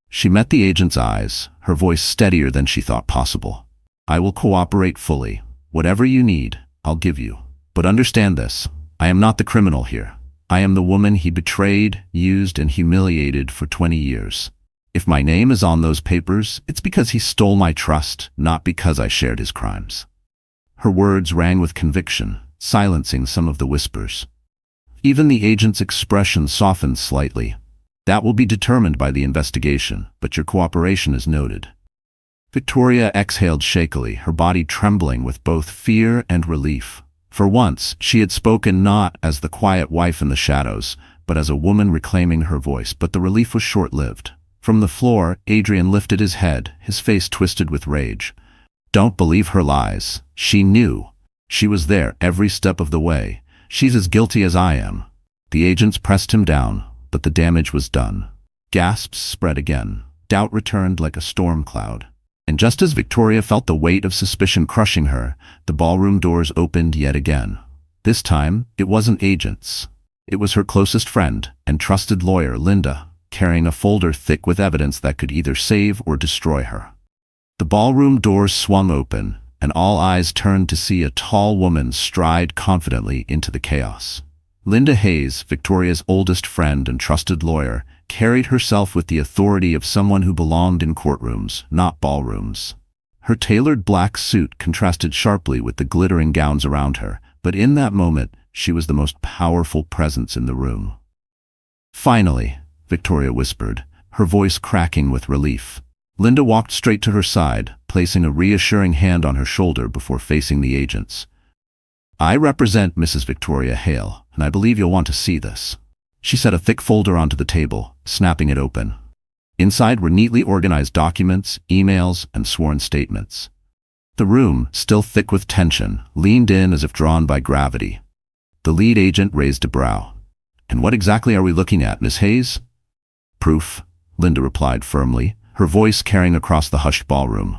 She met the agent's eyes, her voice steadier than she thought possible. "I will cooperate fully. Whatever you need, I'll give you. But understand this, I am not the criminal here. I am the woman he betrayed, used, and humiliated for 20 years. If my name is on those papers, it's because he stole my trust, not because I shared his crimes." Her words rang with conviction, silencing some of the whispers. Even the agent's expression softened slightly. "That will be determined by the investigation, but your cooperation is noted." Victoria exhaled shakily, her body trembling with both fear and relief. For once, she had spoken not as the quiet wife in the shadows, but as a woman reclaiming her voice, but the relief was short-lived. From the floor, Adrian lifted his head, his face twisted with rage. "Don't believe her lies. She knew. She was there every step of the way. She's as guilty as I am." The agents pressed him down, but the damage was done. Gasps spread again. Doubt returned like a storm cloud. And just as Victoria felt the weight of suspicion crushing her, the ballroom doors opened yet again. This time, it wasn't agents. It was her closest friend and trusted lawyer, Linda, carrying a folder thick with evidence that could either save or destroy her. The ballroom doors swung open, and all eyes turned to see a tall woman stride confidently into the chaos. Linda Hayes, Victoria's oldest friend and trusted lawyer, carried herself with the authority of someone who belonged in courtrooms, not ballrooms. Her tailored black suit contrasted sharply with the glittering gowns around her, but in that moment, she was the most powerful presence in the room. "Finally," Victoria whispered, her voice cracking with relief. Linda walked straight to her side, placing a reassuring hand on her shoulder before facing the agents. "I represent Mrs. Victoria Hale, and I believe you'll want to see this." She set a thick folder onto the table, snapping it open. Inside were neatly organized documents, emails, and sworn statements. The room, still thick with tension, leaned in as if drawn by gravity. The lead agent raised a brow. "And what exactly are we looking at, Miss Hayes?" "Proof," Linda replied firmly, her voice carrying across the hushed ballroom.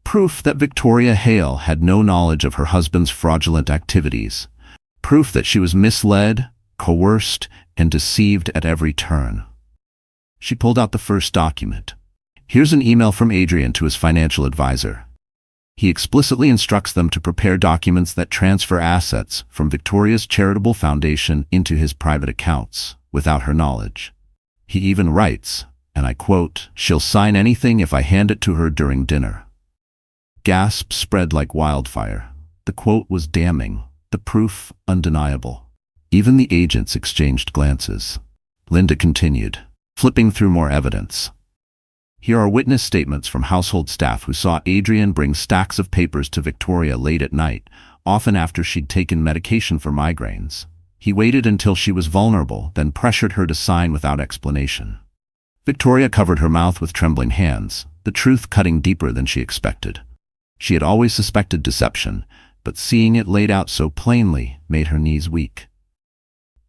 "Proof that Victoria Hale had no knowledge of her husband's fraudulent activities. Proof that she was misled, coerced, and deceived at every turn." She pulled out the first document. "Here's an email from Adrian to his financial advisor. He explicitly instructs them to prepare documents that transfer assets from Victoria's charitable foundation into his private accounts, without her knowledge. He even writes, and I quote, "She'll sign anything if I hand it to her during dinner." Gasps spread like wildfire. The quote was damning, the proof undeniable. Even the agents exchanged glances. Linda continued, flipping through more evidence. Here are witness statements from household staff who saw Adrian bring stacks of papers to Victoria late at night, often after she'd taken medication for migraines. He waited until she was vulnerable, then pressured her to sign without explanation. Victoria covered her mouth with trembling hands, the truth cutting deeper than she expected. She had always suspected deception, but seeing it laid out so plainly made her knees weak.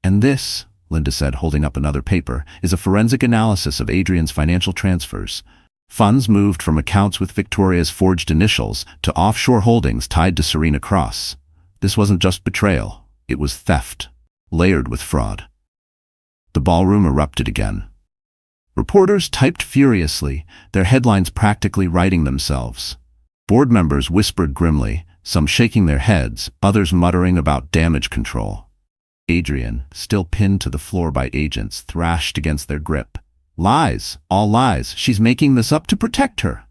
"And this," Linda said, holding up another paper, "is a forensic analysis of Adrian's financial transfers. Funds moved from accounts with Victoria's forged initials to offshore holdings tied to Serena Cross. This wasn't just betrayal, it was theft, layered with fraud." The ballroom erupted again. Reporters typed furiously, their headlines practically writing themselves. Board members whispered grimly, some shaking their heads, others muttering about damage control. Adrian, still pinned to the floor by agents, thrashed against their grip. "Lies, all lies, she's making this up to protect her."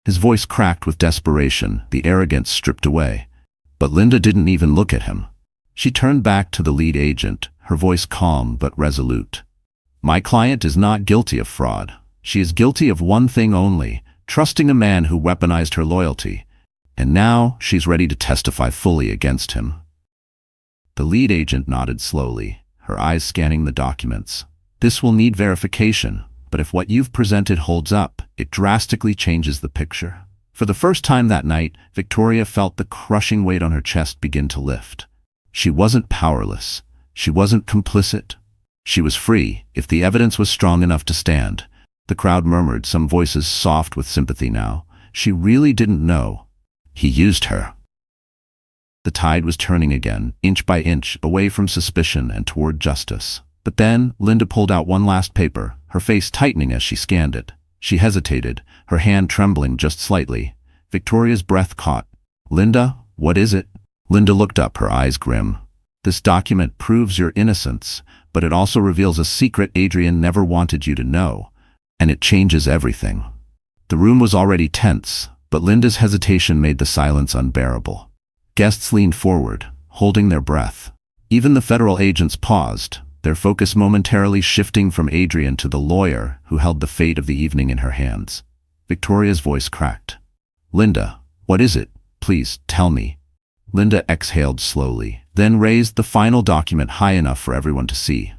His voice cracked with desperation, the arrogance stripped away. But Linda didn't even look at him. She turned back to the lead agent, her voice calm but resolute. "My client is not guilty of fraud. She is guilty of one thing only, trusting a man who weaponized her loyalty. And now she's ready to testify fully against him." The lead agent nodded slowly, her eyes scanning the documents. "This will need verification, but if what you've presented holds up, it drastically changes the picture." For the first time that night, Victoria felt the crushing weight on her chest begin to lift. She wasn't powerless. She wasn't complicit. She was free, if the evidence was strong enough to stand. The crowd murmured, some voices soft with sympathy now. She really didn't know. He used her. The tide was turning again, inch by inch, away from suspicion and toward justice. But then, Linda pulled out one last paper, her face tightening as she scanned it. She hesitated, her hand trembling just slightly. Victoria's breath caught. "Linda, what is it?" Linda looked up, her eyes grim. "This document proves your innocence, but it also reveals a secret Adrian never wanted you to know. And it changes everything." The room was already tense, but Linda's hesitation made the silence unbearable. Guests leaned forward, holding their breath. Even the federal agents paused, their focus momentarily shifting from Adrian to the lawyer who held the fate of the evening in her hands. Victoria's voice cracked. "Linda, what is it? Please, tell me." Linda exhaled slowly, then raised the final document high enough for everyone to see.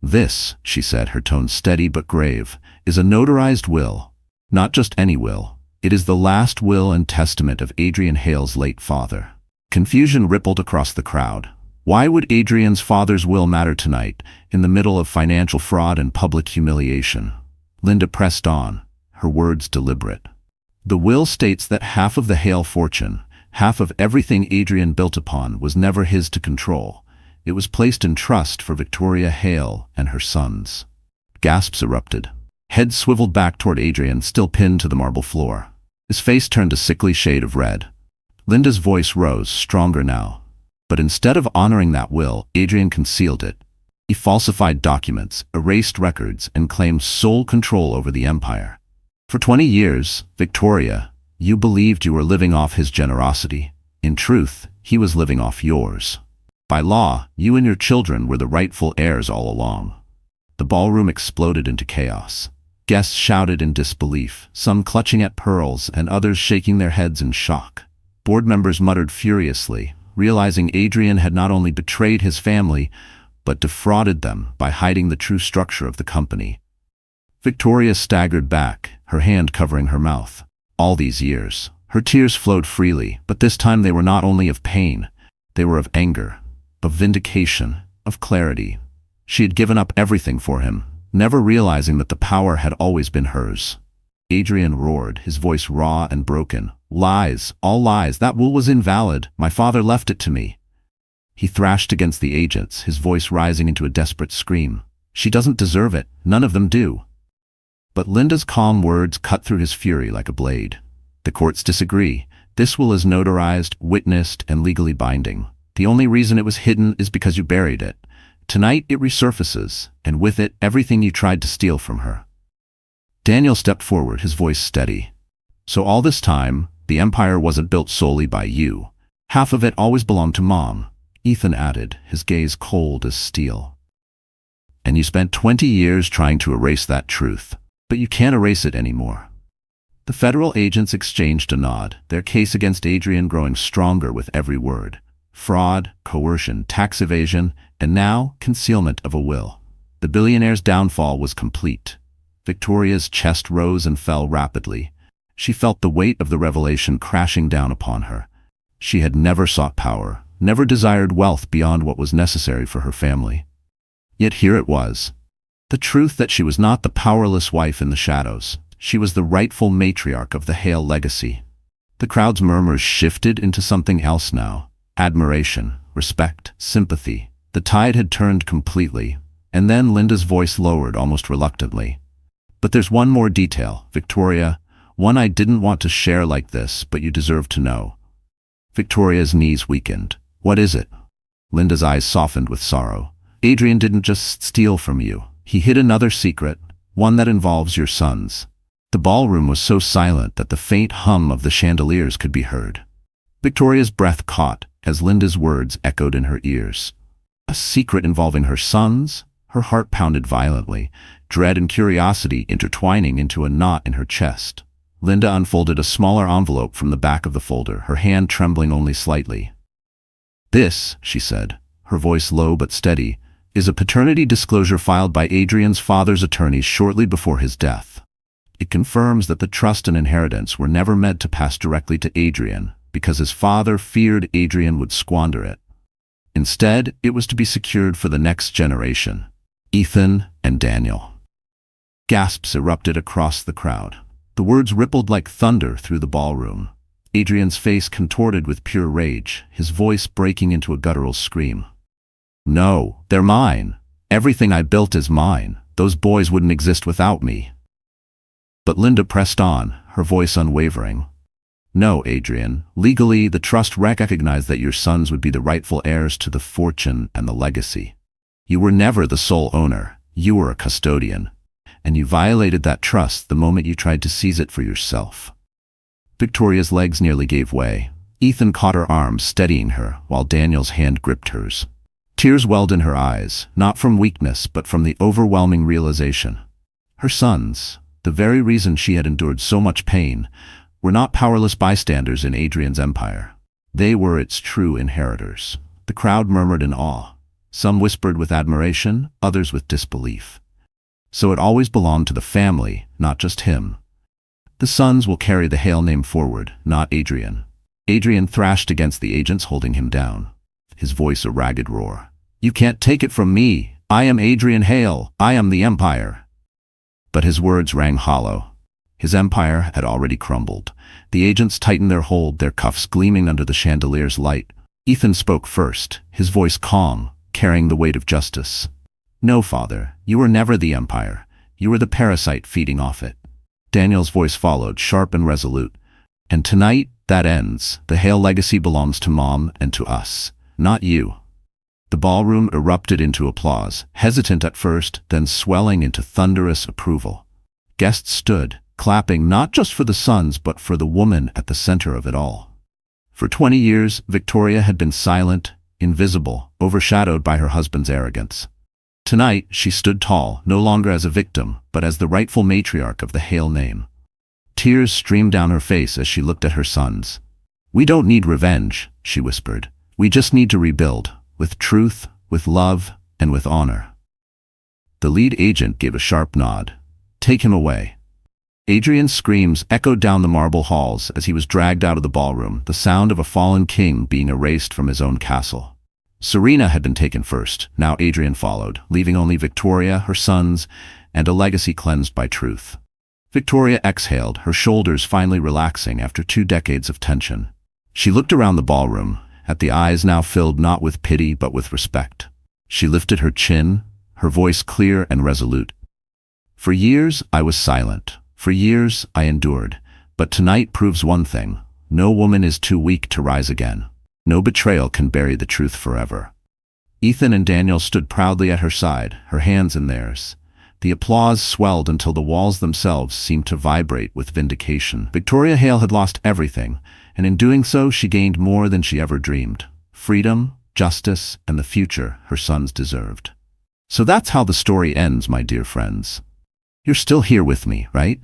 "This," she said, her tone steady but grave, "is a notarized will. Not just any will. It is the last will and testament of Adrian Hale's late father." Confusion rippled across the crowd. Why would Adrian's father's will matter tonight, in the middle of financial fraud and public humiliation? Linda pressed on, her words deliberate. "The will states that half of the Hale fortune, half of everything Adrian built upon, was never his to control. It was placed in trust for Victoria Hale and her sons." Gasps erupted. Heads swiveled back toward Adrian, still pinned to the marble floor. His face turned a sickly shade of red. Linda's voice rose, stronger now. But instead of honoring that will, Adrian concealed it. He falsified documents, erased records, and claimed sole control over the empire. For 20 years, Victoria, you believed you were living off his generosity. In truth, he was living off yours. By law, you and your children were the rightful heirs all along. The ballroom exploded into chaos. Guests shouted in disbelief, some clutching at pearls and others shaking their heads in shock. Board members muttered furiously, realizing Adrian had not only betrayed his family, but defrauded them by hiding the true structure of the company. Victoria staggered back, her hand covering her mouth. All these years, her tears flowed freely, but this time they were not only of pain, they were of anger, of vindication, of clarity. She had given up everything for him, never realizing that the power had always been hers. Adrian roared, his voice raw and broken. "Lies, all lies, that will was invalid. My father left it to me." He thrashed against the agents, his voice rising into a desperate scream. "She doesn't deserve it, none of them do." But Linda's calm words cut through his fury like a blade. "The courts disagree. This will is notarized, witnessed, and legally binding. The only reason it was hidden is because you buried it. Tonight it resurfaces, and with it, everything you tried to steal from her. Daniel stepped forward, his voice steady. So all this time, the empire wasn't built solely by you. Half of it always belonged to Mom, Ethan added, his gaze cold as steel. And you spent 20 years trying to erase that truth, but you can't erase it anymore. The federal agents exchanged a nod, their case against Adrian growing stronger with every word. Fraud, coercion, tax evasion, and now concealment of a will. The billionaire's downfall was complete. Victoria's chest rose and fell rapidly. She felt the weight of the revelation crashing down upon her. She had never sought power, never desired wealth beyond what was necessary for her family. Yet here it was. The truth that she was not the powerless wife in the shadows. She was the rightful matriarch of the Hale legacy. The crowd's murmurs shifted into something else now. Admiration, respect, sympathy. The tide had turned completely, and then Linda's voice lowered almost reluctantly. But there's one more detail, Victoria, one I didn't want to share like this, but you deserve to know. Victoria's knees weakened. What is it? Linda's eyes softened with sorrow. Adrian didn't just steal from you. He hid another secret, one that involves your sons. The ballroom was so silent that the faint hum of the chandeliers could be heard. Victoria's breath caught as Linda's words echoed in her ears. A secret involving her sons? Her heart pounded violently, dread and curiosity intertwining into a knot in her chest. Linda unfolded a smaller envelope from the back of the folder, her hand trembling only slightly. "This," she said, her voice low but steady, "is a paternity disclosure filed by Adrian's father's attorneys shortly before his death. It confirms that the trust and inheritance were never meant to pass directly to Adrian, because his father feared Adrian would squander it. Instead, it was to be secured for the next generation, Ethan and Daniel." Gasps erupted across the crowd. The words rippled like thunder through the ballroom. Adrian's face contorted with pure rage, his voice breaking into a guttural scream. "No, they're mine. Everything I built is mine. Those boys wouldn't exist without me." But Linda pressed on, her voice unwavering. "No, Adrian. Legally, the trust recognized that your sons would be the rightful heirs to the fortune and the legacy. You were never the sole owner. You were a custodian. And you violated that trust the moment you tried to seize it for yourself." Victoria's legs nearly gave way. Ethan caught her arm, steadying her, while Daniel's hand gripped hers. Tears welled in her eyes, not from weakness but from the overwhelming realization. Her sons, the very reason she had endured so much pain, were not powerless bystanders in Adrian's empire. They were its true inheritors. The crowd murmured in awe. Some whispered with admiration, others with disbelief. So it always belonged to the family, not just him. The sons will carry the Hale name forward, not Adrian. Adrian thrashed against the agents holding him down, his voice a ragged roar. "You can't take it from me. I am Adrian Hale. I am the empire." But his words rang hollow. His empire had already crumbled. The agents tightened their hold, their cuffs gleaming under the chandelier's light. Ethan spoke first, his voice calm, carrying the weight of justice. "No, father, you were never the empire. You were the parasite feeding off it." Daniel's voice followed, sharp and resolute. "And tonight, that ends. The Hale legacy belongs to Mom and to us, not you." The ballroom erupted into applause, hesitant at first, then swelling into thunderous approval. Guests stood, clapping not just for the sons but for the woman at the center of it all. For 20 years, Victoria had been silent, invisible, overshadowed by her husband's arrogance. Tonight, she stood tall, no longer as a victim, but as the rightful matriarch of the Hale name. Tears streamed down her face as she looked at her sons. "We don't need revenge," she whispered. "We just need to rebuild, with truth, with love, and with honor." The lead agent gave a sharp nod. "Take him away." Adrian's screams echoed down the marble halls as he was dragged out of the ballroom, the sound of a fallen king being erased from his own castle. Serena had been taken first, now Adrian followed, leaving only Victoria, her sons, and a legacy cleansed by truth. Victoria exhaled, her shoulders finally relaxing after 2 decades of tension. She looked around the ballroom, at the eyes now filled not with pity but with respect. She lifted her chin, her voice clear and resolute. "For years I was silent. For years I endured. But tonight proves one thing. No woman is too weak to rise again. No betrayal can bury the truth forever. Ethan and Daniel stood proudly at her side, her hands in theirs. The applause swelled until the walls themselves seemed to vibrate with vindication. Victoria Hale had lost everything, and in doing so she gained more than she ever dreamed. Freedom, justice, and the future her sons deserved. So that's how the story ends, my dear friends. You're still here with me, right?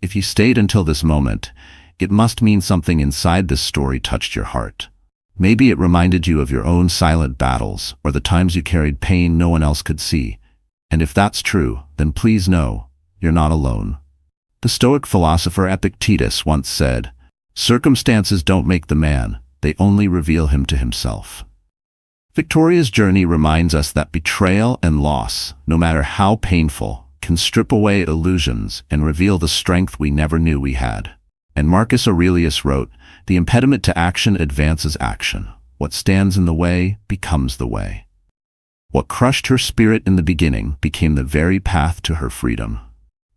If you stayed until this moment, it must mean something inside this story touched your heart. Maybe it reminded you of your own silent battles, or the times you carried pain no one else could see. And if that's true, then please know, you're not alone. The Stoic philosopher Epictetus once said, "Circumstances don't make the man, they only reveal him to himself." Victoria's journey reminds us that betrayal and loss, no matter how painful, can strip away illusions and reveal the strength we never knew we had. And Marcus Aurelius wrote, "The impediment to action advances action. What stands in the way becomes the way." What crushed her spirit in the beginning became the very path to her freedom.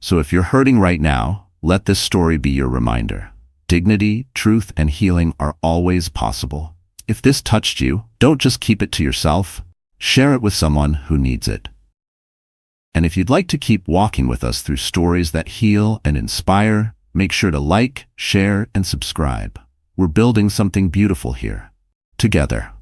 So if you're hurting right now, let this story be your reminder. Dignity, truth, and healing are always possible. If this touched you, don't just keep it to yourself. Share it with someone who needs it. And if you'd like to keep walking with us through stories that heal and inspire, make sure to like, share, and subscribe. We're building something beautiful here. Together.